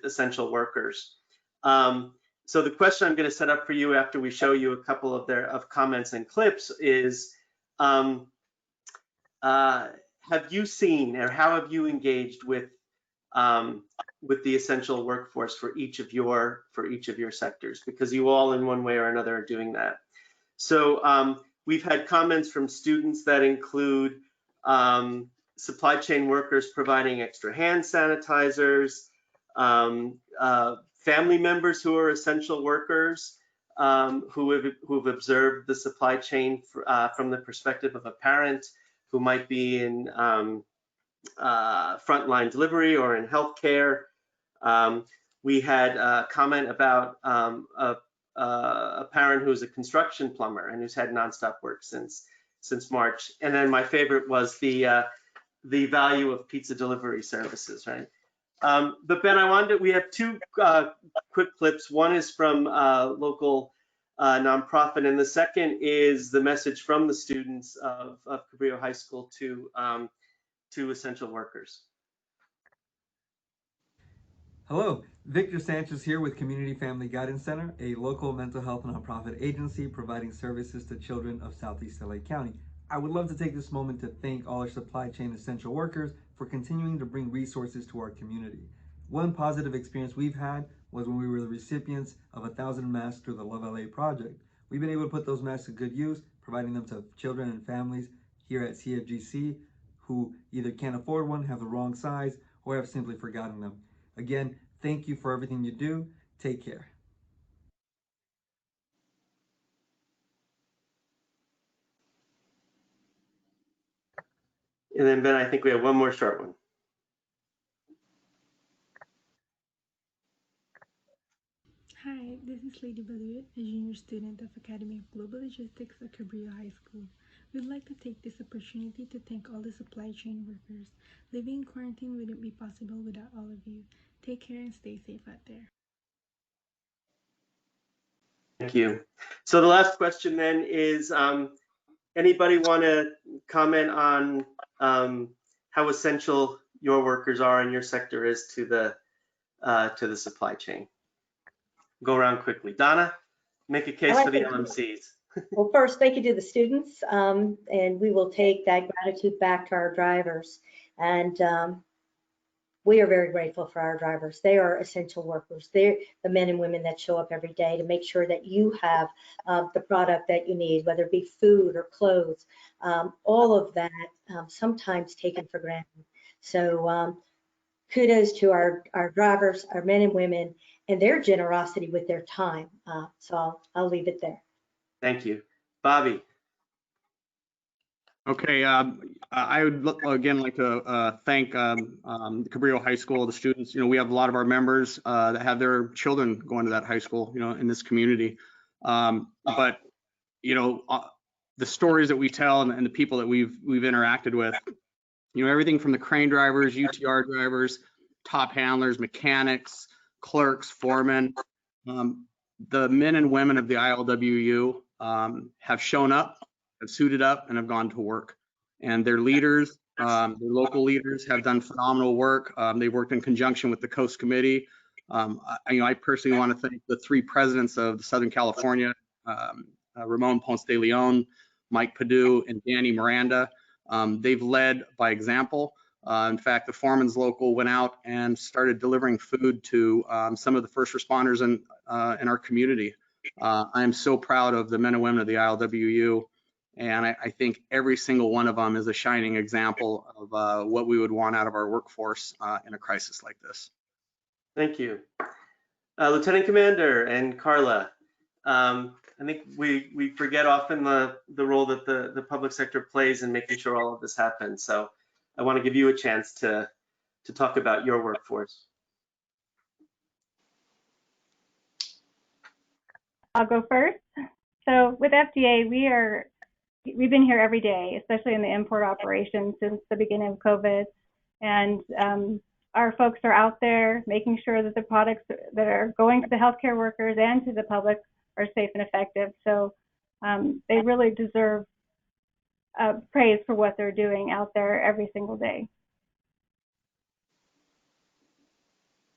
[SPEAKER 1] essential workers. So the question I'm going to set up for you after we show you a couple of comments and clips is, have you seen or how have you engaged with the essential workforce for each of your sectors? Because you all in one way or another are doing that. So we've had comments from students that include supply chain workers providing extra hand sanitizers, family members who are essential workers who have observed the supply chain from the perspective of a parent who might be in frontline delivery or in healthcare. We had a comment about a parent who's a construction plumber and who's had nonstop work since March. And then my favorite was the value of pizza delivery services, right? But Ben, we have two quick clips. One is from a local nonprofit, and the second is the message from the students of Cabrillo High School to essential workers.
[SPEAKER 13] Hello, Victor Sanchez here with Community Family Guidance Center, a local mental health nonprofit agency providing services to children of Southeast LA County. I would love to take this moment to thank all our supply chain essential workers for continuing to bring resources to our community. One positive experience we've had was when we were the recipients of 1,000 masks through the Love LA project. We've been able to put those masks to good use, providing them to children and families here at CFGC who either can't afford one, have the wrong size, or have simply forgotten them. Again, thank you for everything you do. Take care.
[SPEAKER 1] And then Ben, I think we have one more short one.
[SPEAKER 14] Hi, this is Lady Balut, a junior student of Academy of Global Logistics at Cabrillo High School. We'd like to take this opportunity to thank all the supply chain workers. Living in quarantine wouldn't be possible without all of you. Take care and stay safe out there.
[SPEAKER 1] Thank you. So the last question then is, anybody want to comment on how essential your workers are and your sector is to the supply chain? Go around quickly. Donna, make a case for the LMCs.
[SPEAKER 9] Well, first, thank you to the students, and we will take that gratitude back to our drivers. And we are very grateful for our drivers. They are essential workers. They're the men and women that show up every day to make sure that you have the product that you need, whether it be food or clothes, all of that sometimes taken for granted. So kudos to our drivers, our men and women, and their generosity with their time. So I'll leave it there.
[SPEAKER 1] Thank you. Bobby.
[SPEAKER 10] Okay, I would again like to thank Cabrillo High School, the students. You know, we have a lot of our members that have their children going to that high school, you know, in this community. But, you know, the stories that we tell and the people that we've interacted with, you know, everything from the crane drivers, UTR drivers, top handlers, mechanics, clerks, foremen, the men and women of the ILWU have shown up, have suited up, and have gone to work. And their leaders, their local leaders, have done phenomenal work. They've worked in conjunction with the Coast Committee. I personally want to thank the 3 presidents of Southern California, Ramon Ponce de Leon, Mike Perdue, and Danny Miranda. They've led by example. In fact, the Foreman's Local went out and started delivering food to some of the first responders in our community. I am so proud of the men and women of the ILWU, and I think every single one of them is a shining example of what we would want out of our workforce in a crisis like this.
[SPEAKER 1] Thank you. Lieutenant Commander and Carla, I think we forget often the role that the public sector plays in making sure all of this happens. So I want to give you a chance to talk about your workforce.
[SPEAKER 11] I'll go first. So with FDA, we've been here every day, especially in the import operations since the beginning of COVID. And our folks are out there making sure that the products that are going to the healthcare workers and to the public are safe and effective. So they really deserve praise for what they're doing out there every single day.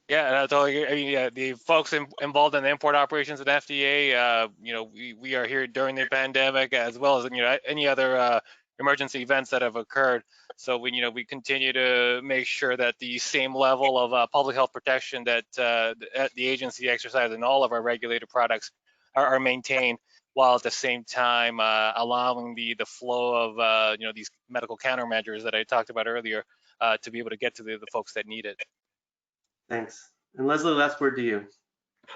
[SPEAKER 12] Yeah, that's all. I mean, yeah, the folks involved in the import operations at FDA, you know, we are here during the pandemic as well as, you know, any other emergency events that have occurred. So we continue to make sure that the same level of public health protection that the agency exercises in all of our regulated products are maintained, while at the same time allowing the flow of these medical countermeasures that I talked about earlier to be able to get to the folks that need it.
[SPEAKER 1] Thanks. And Leslie, last word to you.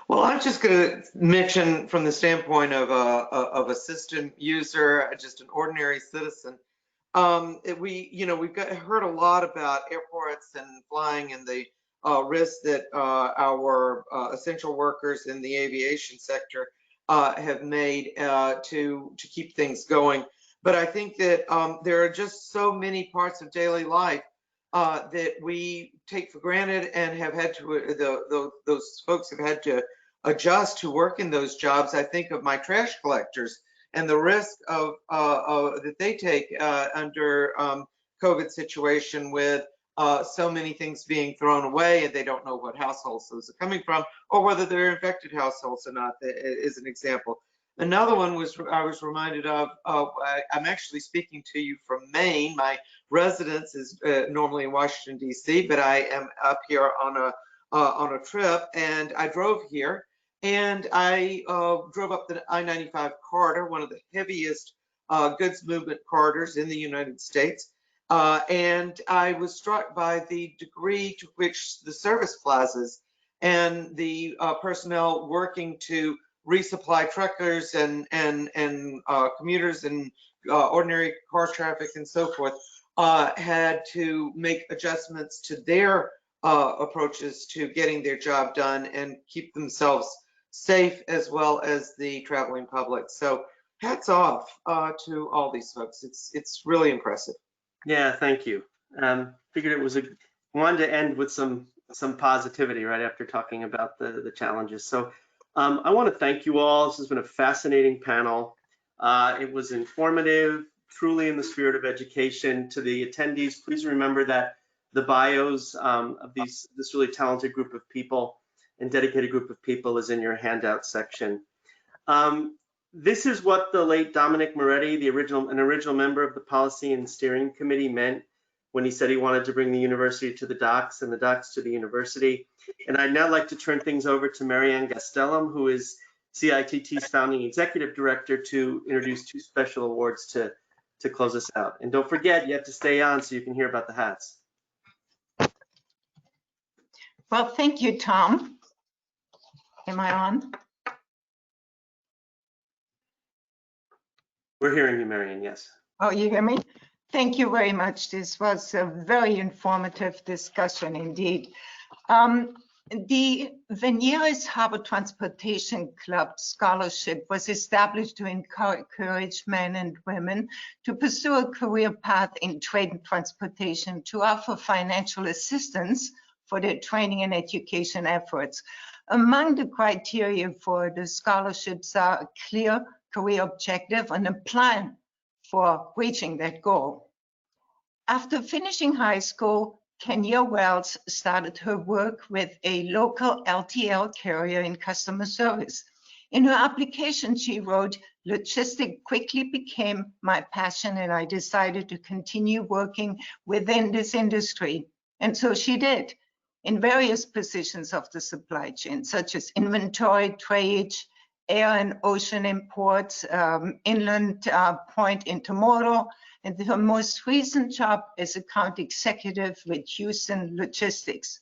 [SPEAKER 8] Well, I'm just going to mention from the standpoint of a system user, just an ordinary citizen. We've heard a lot about airports and flying and the risks that our essential workers in the aviation sector have made to keep things going. But I think that there are just so many parts of daily life that we take for granted and have had to, those folks have had to adjust to work in those jobs. I think of my trash collectors and the risk of that they take under COVID situation with so many things being thrown away and they don't know what households those are coming from or whether they're infected households or not, is an example. Another one was I was reminded of, I'm actually speaking to you from Maine. My residence is normally in Washington, D.C., but I am up here on a trip, and I drove here, and I drove up the I-95 corridor, one of the heaviest goods movement corridors in the United States, and I was struck by the degree to which the service plazas and the personnel working to resupply truckers and commuters and ordinary car traffic and so forth had to make adjustments to their approaches to getting their job done and keep themselves safe as well as the traveling public. So hats off to all these folks. It's really impressive.
[SPEAKER 1] Yeah, thank you. Figured it was wanted to end with some positivity right after talking about the challenges. So I want to thank you all. This has been a fascinating panel. It was informative, truly in the spirit of education. To the attendees, please remember that the bios of this really talented group of people and dedicated group of people is in your handout section. This is what the late Dominic Moretti, an original member of the Policy and Steering Committee, meant when he said he wanted to bring the university to the docks and the docks to the university. And I'd now like to turn things over to Marianne Gastelum, who is CITT's founding executive director, to introduce two special awards to close us out. And don't forget, you have to stay on so you can hear about the hats.
[SPEAKER 15] Well, thank you, Tom. Am I on?
[SPEAKER 1] We're hearing you, Marianne, yes.
[SPEAKER 15] Oh, you hear me? Thank you very much. This was a very informative discussion indeed. The Venieres Harbor Transportation Club Scholarship was established to encourage men and women to pursue a career path in trade and transportation, to offer financial assistance for their training and education efforts. Among the criteria for the scholarships are a clear career objective and a plan for reaching that goal. After finishing high school, Kenya Wells started her work with a local LTL carrier in customer service. In her application, she wrote, "Logistics quickly became my passion and I decided to continue working within this industry." And so she did, in various positions of the supply chain, such as inventory, trade, air and ocean imports, inland point intermodal, and her most recent job as account executive with Houston Logistics.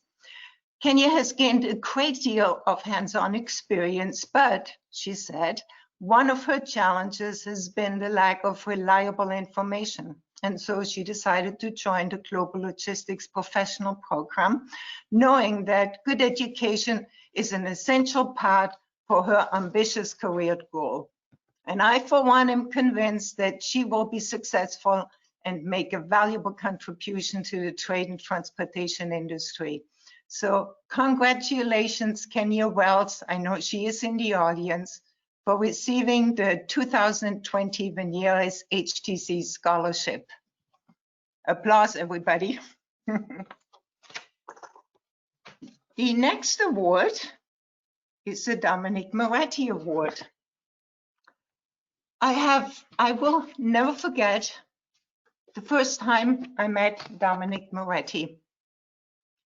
[SPEAKER 15] Kenya has gained a great deal of hands-on experience, but, she said, one of her challenges has been the lack of reliable information. And so she decided to join the Global Logistics Professional Program, knowing that good education is an essential part for her ambitious career goal. And I, for one, am convinced that she will be successful and make a valuable contribution to the trade and transportation industry. So congratulations, Kenya Wells. I know she is in the audience, for receiving the 2020 Venieres HTC Scholarship. Applause, everybody. The next award is the Dominic Moretti Award. I will never forget the first time I met Dominic Moretti.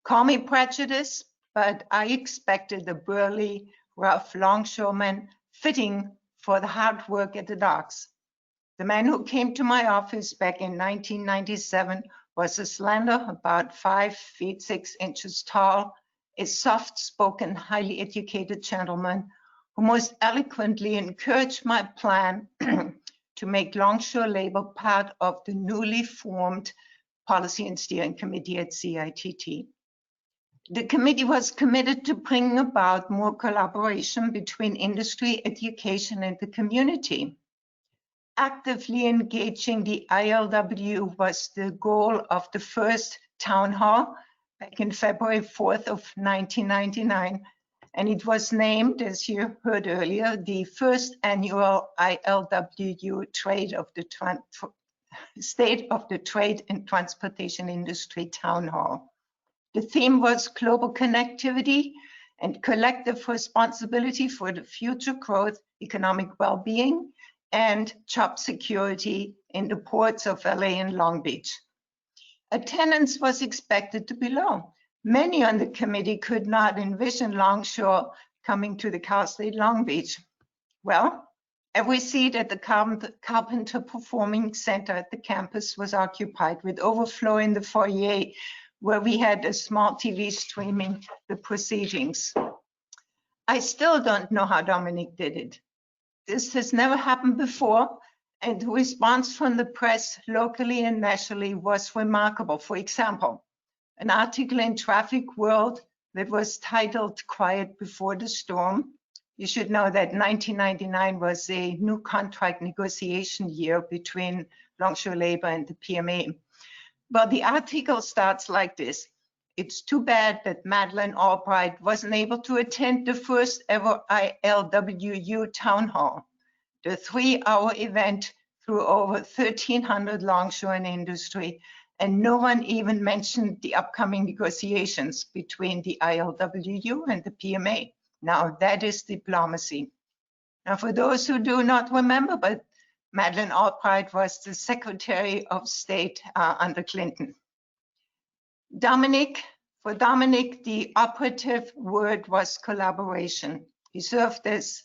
[SPEAKER 15] Call me prejudiced, but I expected a burly, rough longshoreman fitting for the hard work at the docks. The man who came to my office back in 1997 was a slender, about 5 feet 6 inches tall, a soft-spoken, highly educated gentleman who most eloquently encouraged my plan to make longshore labor part of the newly formed Policy and Steering Committee at CITT. The committee was committed to bringing about more collaboration between industry, education, and the community. Actively engaging the ILW was the goal of the first town hall back in February 4th of 1999. And it was named, as you heard earlier, the first annual ILWU State of the Trade and Transportation Industry Town Hall. The theme was global connectivity and collective responsibility for the future growth, economic well-being, and job security in the ports of LA and Long Beach. Attendance was expected to be low. Many on the committee could not envision longshore coming to the Cal State Long Beach. Well, every seat at the Carpenter Performing Center at the campus was occupied, with overflow in the foyer, where we had a small TV streaming the proceedings. I still don't know how Dominic did it. This has never happened before, and the response from the press locally and nationally was remarkable. For example, an article in Traffic World that was titled "Quiet Before the Storm." You should know that 1999 was a new contract negotiation year between longshore labor and the PMA. Well, the article starts like this: "It's too bad that Madeleine Albright wasn't able to attend the first ever ILWU town hall. The 3-hour event drew over 1,300 longshore and industry, and no one even mentioned the upcoming negotiations between the ILWU and the PMA. Now that is diplomacy." Now, for those who do not remember, but Madeleine Albright was the Secretary of State under Clinton. Dominic, for Dominic, the operative word was collaboration. He served as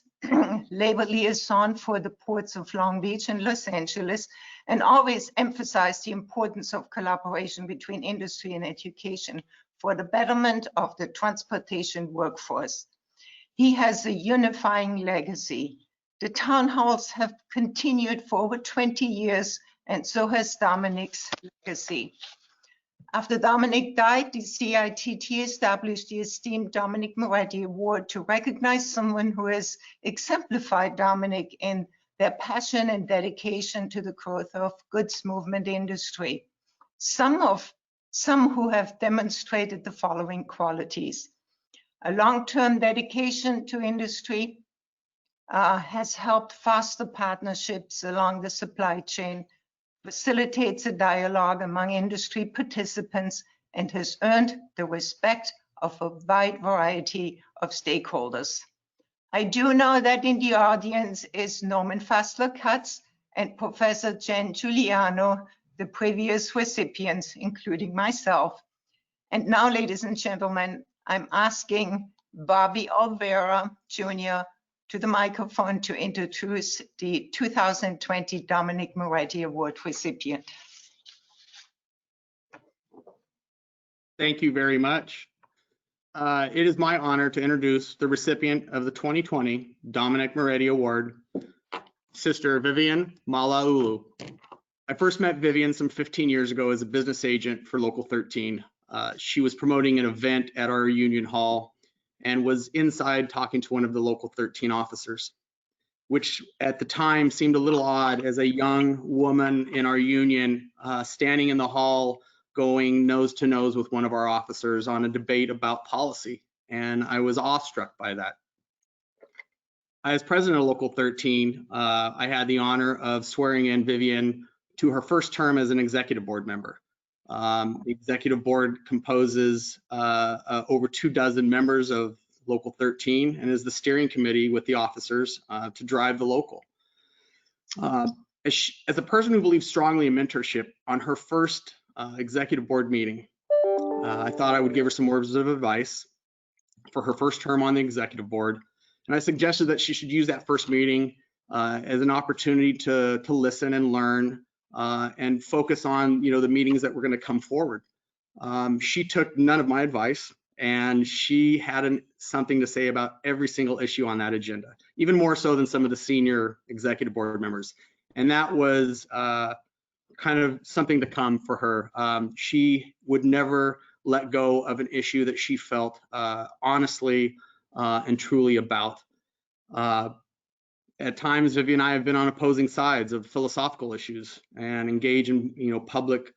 [SPEAKER 15] labor liaison for the ports of Long Beach and Los Angeles, and always emphasized the importance of collaboration between industry and education for the betterment of the transportation workforce. He has a unifying legacy. The town halls have continued for over 20 years, and so has Dominic's legacy. After Dominic died, the CITT established the esteemed Dominic Moretti Award to recognize someone who has exemplified Dominic in their passion and dedication to the growth of goods movement industry. Some who have demonstrated the following qualities. A long-term dedication to industry has helped foster partnerships along the supply chain, facilitates a dialogue among industry participants, and has earned the respect of a wide variety of stakeholders. I do know that in the audience is Norman Fassler-Katz and Professor Jen Giuliano, the previous recipients, including myself. And now, ladies and gentlemen, I'm asking Bobby Olvera, Jr., to the microphone to introduce the 2020 Dominic Moretti Award recipient.
[SPEAKER 10] Thank you very much. It is my honor to introduce the recipient of the 2020 Dominic Moretti Award, Sister Vivian Malaulu. I first met Vivian some 15 years ago as a business agent for Local 13. She was promoting an event at our union hall and was inside talking to one of the Local 13 officers, which at the time seemed a little odd as a young woman in our union standing in the hall going nose to nose with one of our officers on a debate about policy. And I was awestruck by that. As president of Local 13, I had the honor of swearing in Vivian to her first term as an executive board member. The executive board composes over 24 members of Local 13 and is the steering committee with the officers to drive the local. As a person who believes strongly in mentorship, on her first executive board meeting, I thought I would give her some words of advice for her first term on the executive board. And I suggested that she should use that first meeting as an opportunity to listen and learn and focus on the meetings that were going to come forward. She took none of my advice, and she had something to say about every single issue on that agenda, even more so than some of the senior executive board members. And that was kind of something to come for her. She would never let go of an issue that she felt honestly and truly about. At times, Vivian and I have been on opposing sides of philosophical issues and engage in public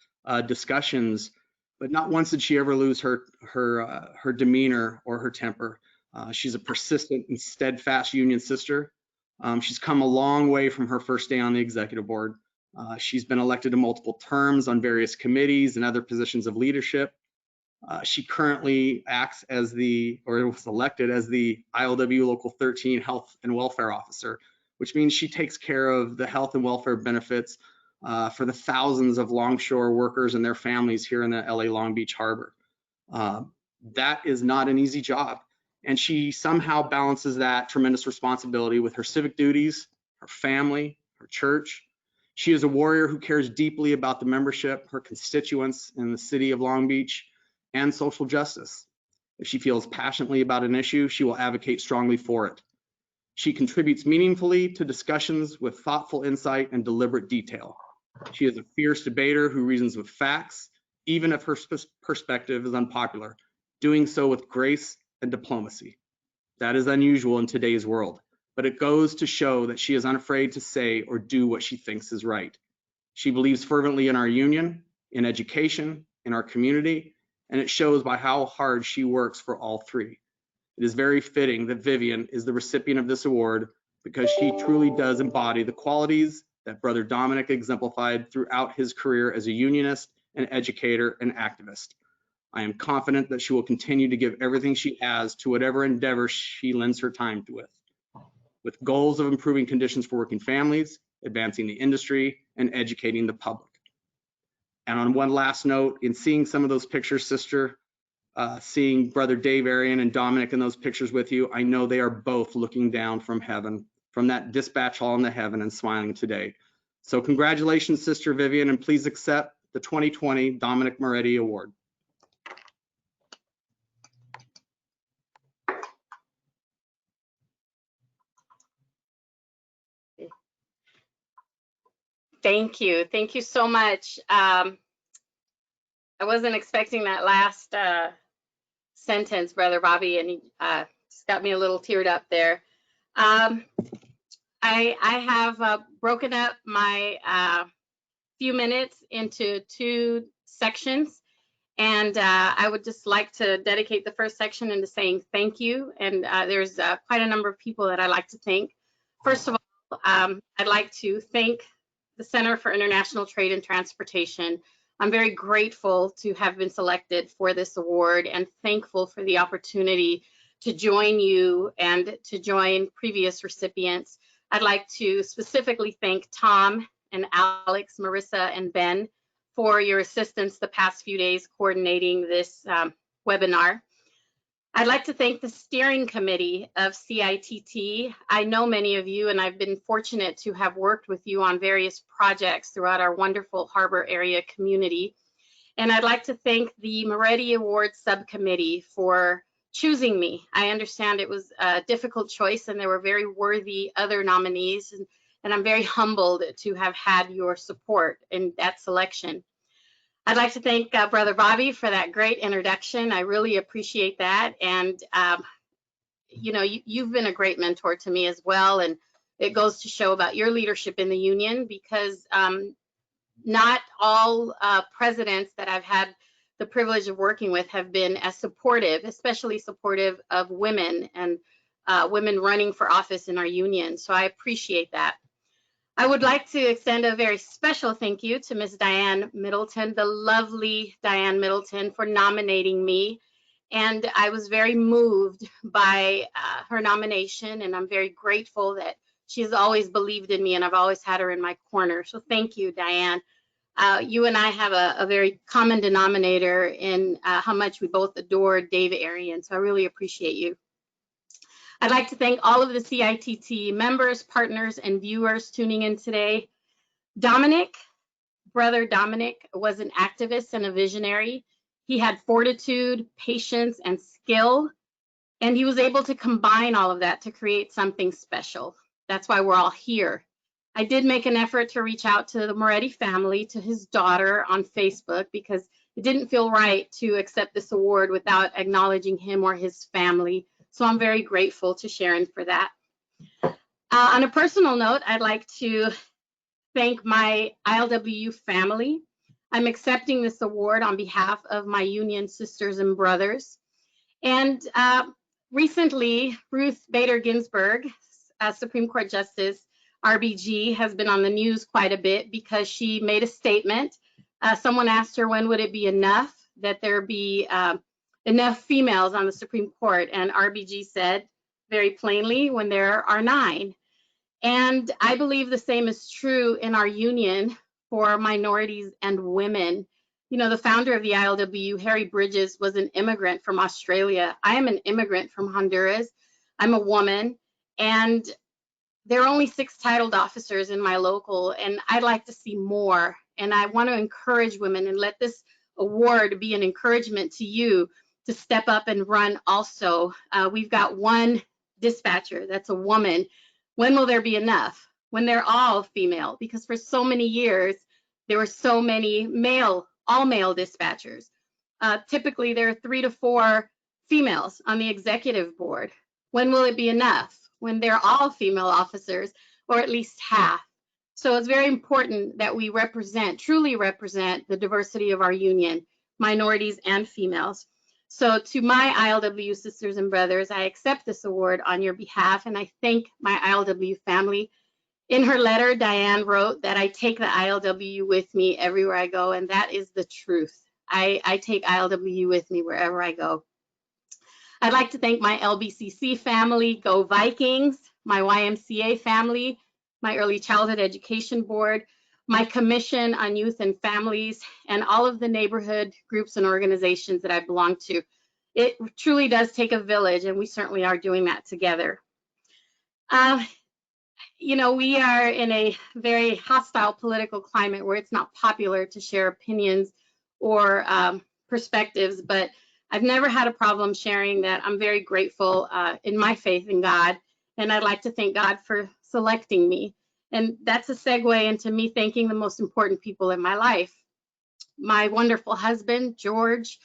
[SPEAKER 10] discussions, but not once did she ever lose her demeanor or her temper. She's a persistent and steadfast union sister. She's come a long way from her first day on the executive board. She's been elected to multiple terms on various committees and other positions of leadership. She currently acts as was elected as the ILW Local 13 Health and Welfare Officer, which means she takes care of the health and welfare benefits for the thousands of longshore workers and their families here in the LA Long Beach Harbor. That is not an easy job. And she somehow balances that tremendous responsibility with her civic duties, her family, her church. She is a warrior who cares deeply about the membership, her constituents in the city of Long Beach, and social justice. If she feels passionately about an issue, she will advocate strongly for it. She contributes meaningfully to discussions with thoughtful insight and deliberate detail. She is a fierce debater who reasons with facts, even if her perspective is unpopular, doing so with grace and diplomacy. That is unusual in today's world, but it goes to show that she is unafraid to say or do what she thinks is right. She believes fervently in our union, in education, in our community, and it shows by how hard she works for all three. It is very fitting that Vivian is the recipient of this award because she truly does embody the qualities that Brother Dominic exemplified throughout his career as a unionist, an educator, and activist. I am confident that she will continue to give everything she has to whatever endeavor she lends her time to with goals of improving conditions for working families, advancing the industry, and educating the public. And on one last note, in seeing some of those pictures, sister, seeing Brother Dave Arian and Dominic in those pictures with you, I know they are both looking down from heaven, from that dispatch hall in the heaven, and smiling today. So congratulations, Sister Vivian, and please accept the 2020 Dominic Moretti Award.
[SPEAKER 16] Thank you. Thank you so much. I wasn't expecting that last sentence, Brother Bobby, and he just got me a little teared up there. I have broken up my few minutes into 2 sections, and I would just like to dedicate the first section into saying thank you. And there's quite a number of people that I like to thank. First of all, I'd like to thank the Center for International Trade and Transportation. I'm very grateful to have been selected for this award and thankful for the opportunity to join you and to join previous recipients. I'd like to specifically thank Tom and Alex, Marissa, and Ben for your assistance the past few days coordinating this webinar. I'd like to thank the steering committee of CITT. I know many of you, and I've been fortunate to have worked with you on various projects throughout our wonderful harbor area community. And I'd like to thank the Moretti Awards Subcommittee for choosing me. I understand it was a difficult choice and there were very worthy other nominees, and I'm very humbled to have had your support in that selection. I'd like to thank Brother Bobby for that great introduction. I really appreciate that. And, you know, you've been a great mentor to me as well. And it goes to show about your leadership in the union, because not all presidents that I've had the privilege of working with have been as supportive, especially supportive of women and women running for office in our union. So I appreciate that. I would like to extend a very special thank you to Ms. Diane Middleton, the lovely Diane Middleton, for nominating me. And I was very moved by her nomination, and I'm very grateful that she has always believed in me, and I've always had her in my corner. So thank you, Diane. You and I have a very common denominator in how much we both adore Dave Arian, so I really appreciate you. I'd like to thank all of the CITT members, partners, and viewers tuning in today. Dominic, Brother Dominic, was an activist and a visionary. He had fortitude, patience, and skill, and he was able to combine all of that to create something special. That's why we're all here. I did make an effort to reach out to the Moretti family, to his daughter on Facebook, because it didn't feel right to accept this award without acknowledging him or his family. So I'm very grateful to Sharon for that. On a personal note, I'd like to thank my ILWU family. I'm accepting this award on behalf of my union sisters and brothers. And recently, Ruth Bader Ginsburg, Supreme Court Justice, RBG, has been on the news quite a bit because she made a statement. Someone asked her, when would it be enough that there be enough females on the Supreme Court? And RBG said very plainly, when there are 9. And I believe the same is true in our union for minorities and women. You know, the founder of the ILWU, Harry Bridges, was an immigrant from Australia. I am an immigrant from Honduras. I'm a woman, and there are only 6 titled officers in my local, and I'd like to see more. And I want to encourage women and let this award be an encouragement to you to step up and run also. We've got 1 dispatcher that's a woman. When will there be enough? When they're all female? Because for so many years, there were so many all male dispatchers. Typically, there are 3 to 4 females on the executive board. When will it be enough? When they're all female officers, or at least half. So it's very important that we truly represent the diversity of our union, minorities and females. So to my ILWU sisters and brothers, I accept this award on your behalf, and I thank my ILWU family. In her letter, Diane wrote that I take the ILWU with me everywhere I go, and that is the truth. I take ILWU with me wherever I go. I'd like to thank my LBCC family, Go Vikings, my YMCA family, my Early Childhood Education Board, my commission on youth and families, and all of the neighborhood groups and organizations that I belong to. It truly does take a village, and we certainly are doing that together. You know, we are in a very hostile political climate where it's not popular to share opinions or perspectives, but I've never had a problem sharing that I'm very grateful in my faith in God, and I'd like to thank God for selecting me. And that's a segue into me thanking the most important people in my life. My wonderful husband, George,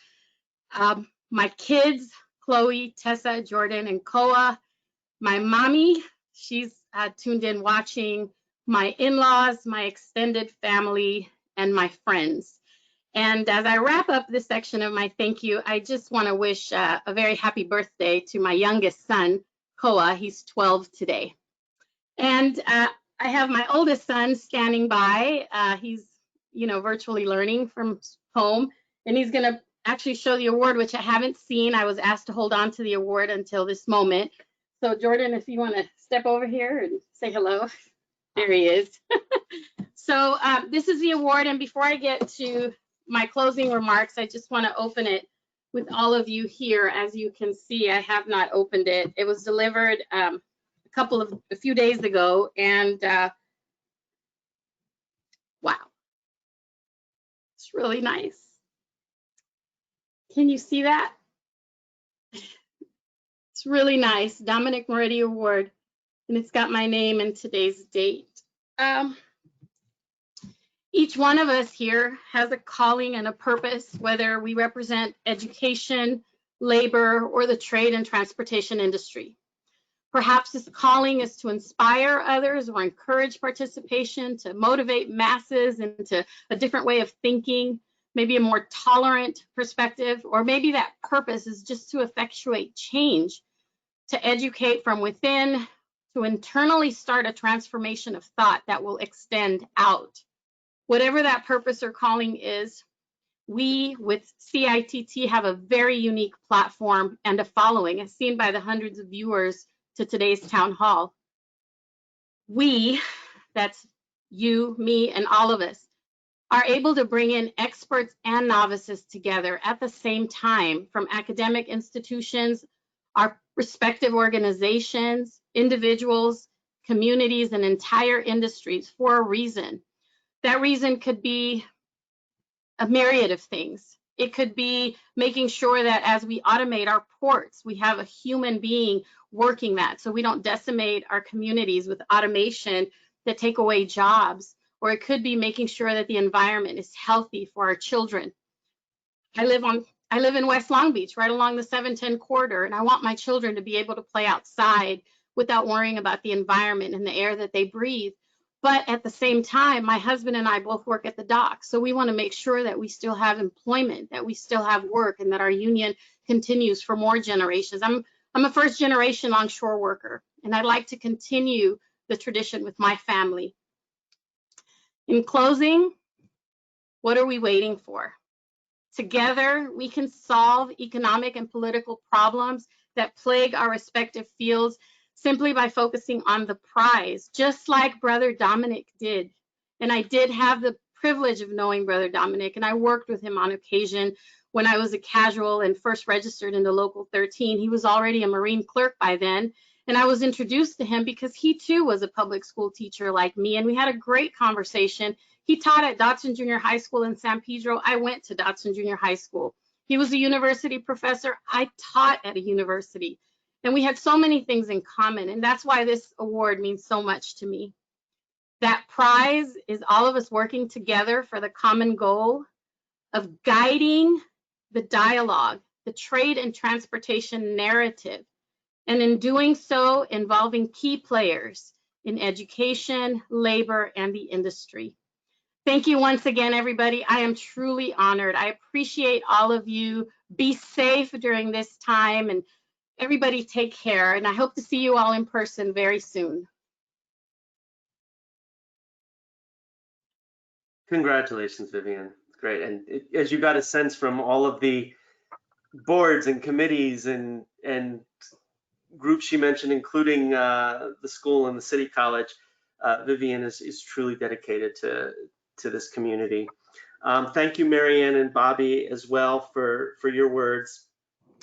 [SPEAKER 16] my kids, Chloe, Tessa, Jordan, and Koa, my mommy, she's tuned in watching, my in-laws, my extended family, and my friends. And as I wrap up this section of my thank you, I just want to wish a very happy birthday to my youngest son, Koa. He's 12 today. And I have my oldest son standing by. He's, you know, virtually learning from home, and he's going to actually show the award, which I haven't seen. I was asked to hold on to the award until this moment. So Jordan, if you want to step over here and say hello. There he is. So this is the award, and before I get to my closing remarks, I just want to open it with all of you here. As you can see, I have not opened it. It was delivered a few days ago, and wow, it's really nice. Can you see that? It's really nice. Dominic Moretti Award, and it's got my name and today's date. Each one of us here has a calling and a purpose, whether we represent education, labor, or the trade and transportation industry. Perhaps this calling is to inspire others or encourage participation, to motivate masses into a different way of thinking, maybe a more tolerant perspective, or maybe that purpose is just to effectuate change, to educate from within, to internally start a transformation of thought that will extend out. Whatever that purpose or calling is, we with CITT have a very unique platform and a following, as seen by the hundreds of viewers to today's town hall. We, that's you, me, and all of us, are able to bring in experts and novices together at the same time from academic institutions, our respective organizations, individuals, communities, and entire industries for a reason. That reason could be a myriad of things. It could be making sure that as we automate our ports, we have a human being working that so we don't decimate our communities with automation that take away jobs. Or it could be making sure that the environment is healthy for our children. I live in West Long Beach, right along the 710 corridor, and I want my children to be able to play outside without worrying about the environment and the air that they breathe. But at the same time, my husband and I both work at the dock, so we want to make sure that we still have employment, that we still have work, and that our union continues for more generations. I'm a first-generation longshore worker, and I'd like to continue the tradition with my family. In closing, what are we waiting for? Together, we can solve economic and political problems that plague our respective fields simply by focusing on the prize, just like Brother Dominic did. And I did have the privilege of knowing Brother Dominic, and I worked with him on occasion when I was a casual and first registered into Local 13. He was already a Marine clerk by then, and I was introduced to him because he too was a public school teacher like me, and we had a great conversation. He taught at Dodson Junior High School in San Pedro. I went to Dodson Junior High School. He was a university professor. I taught at a university. And we had so many things in common, and that's why this award means so much to me. That prize is all of us working together for the common goal of guiding the dialogue, the trade and transportation narrative, and in doing so, involving key players in education, labor, and the industry. Thank you once again, everybody. I am truly honored. I appreciate all of you. Be safe during this time, and everybody take care, and I hope to see you all in person very soon.
[SPEAKER 1] Congratulations, Vivian. Great. And as you got a sense from all of the boards and committees and groups she mentioned, including the school and the city college, Vivian is truly dedicated to this community. Thank you, Marianne and Bobby, as well for your words.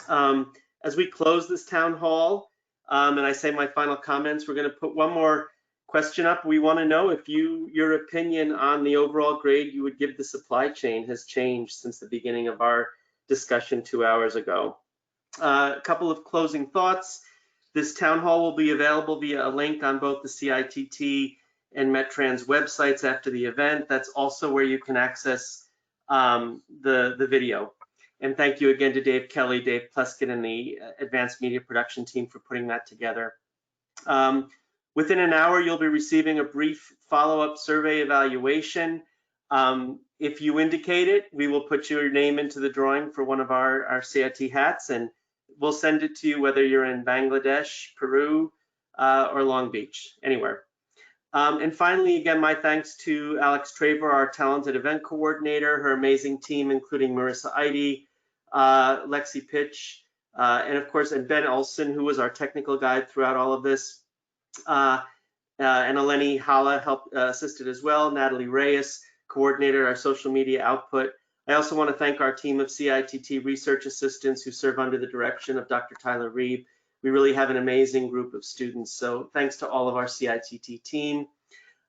[SPEAKER 1] As we close this town hall, and I say my final comments, we're going to put one more question up. We want to know if your opinion on the overall grade you would give the supply chain has changed since the beginning of our discussion 2 hours ago. A couple of closing thoughts. This town hall will be available via a link on both the CITT and Mettrans websites after the event. That's also where you can access the video. And thank you again to Dave Kelly, Dave Pleskett, and the Advanced Media Production team for putting that together. Within an hour, you'll be receiving a brief follow-up survey evaluation. If you indicate it, we will put your name into the drawing for one of our CIT hats, and we'll send it to you whether you're in Bangladesh, Peru, or Long Beach, anywhere. And finally, again, my thanks to Alex Traver, our talented event coordinator, her amazing team, including Marissa Eide, Lexi Pitch, and of course, and Ben Olson, who was our technical guide throughout all of this. And Eleni Hala assisted as well, Natalie Reyes, coordinator our social media output. I also want to thank our team of CITT research assistants who serve under the direction of Dr. Tyler Reeb. We really have an amazing group of students, so thanks to all of our CITT team.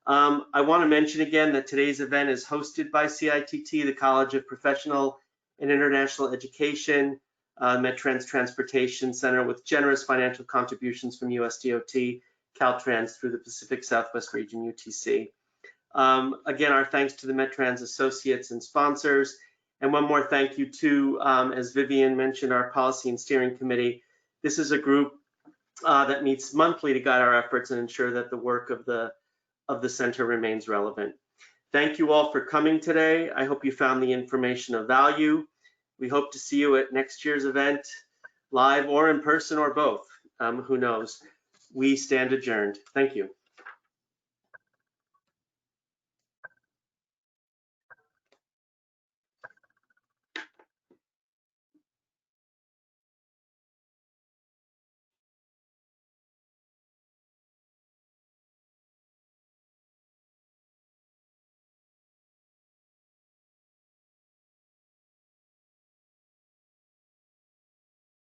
[SPEAKER 1] I want to mention again that today's event is hosted by CITT, the College of Professional and International Education, Mettrans Transportation Center, with generous financial contributions from USDOT, Caltrans through the Pacific Southwest Region, UTC. Again, our thanks to the Mettrans associates and sponsors. And one more thank you to, as Vivian mentioned, our Policy and Steering Committee. This is a group that meets monthly to guide our efforts and ensure that the work of the center remains relevant. Thank you all for coming today. I hope you found the information of value. We hope to see you at next year's event, live or in person or both. Who knows? We stand adjourned. Thank you.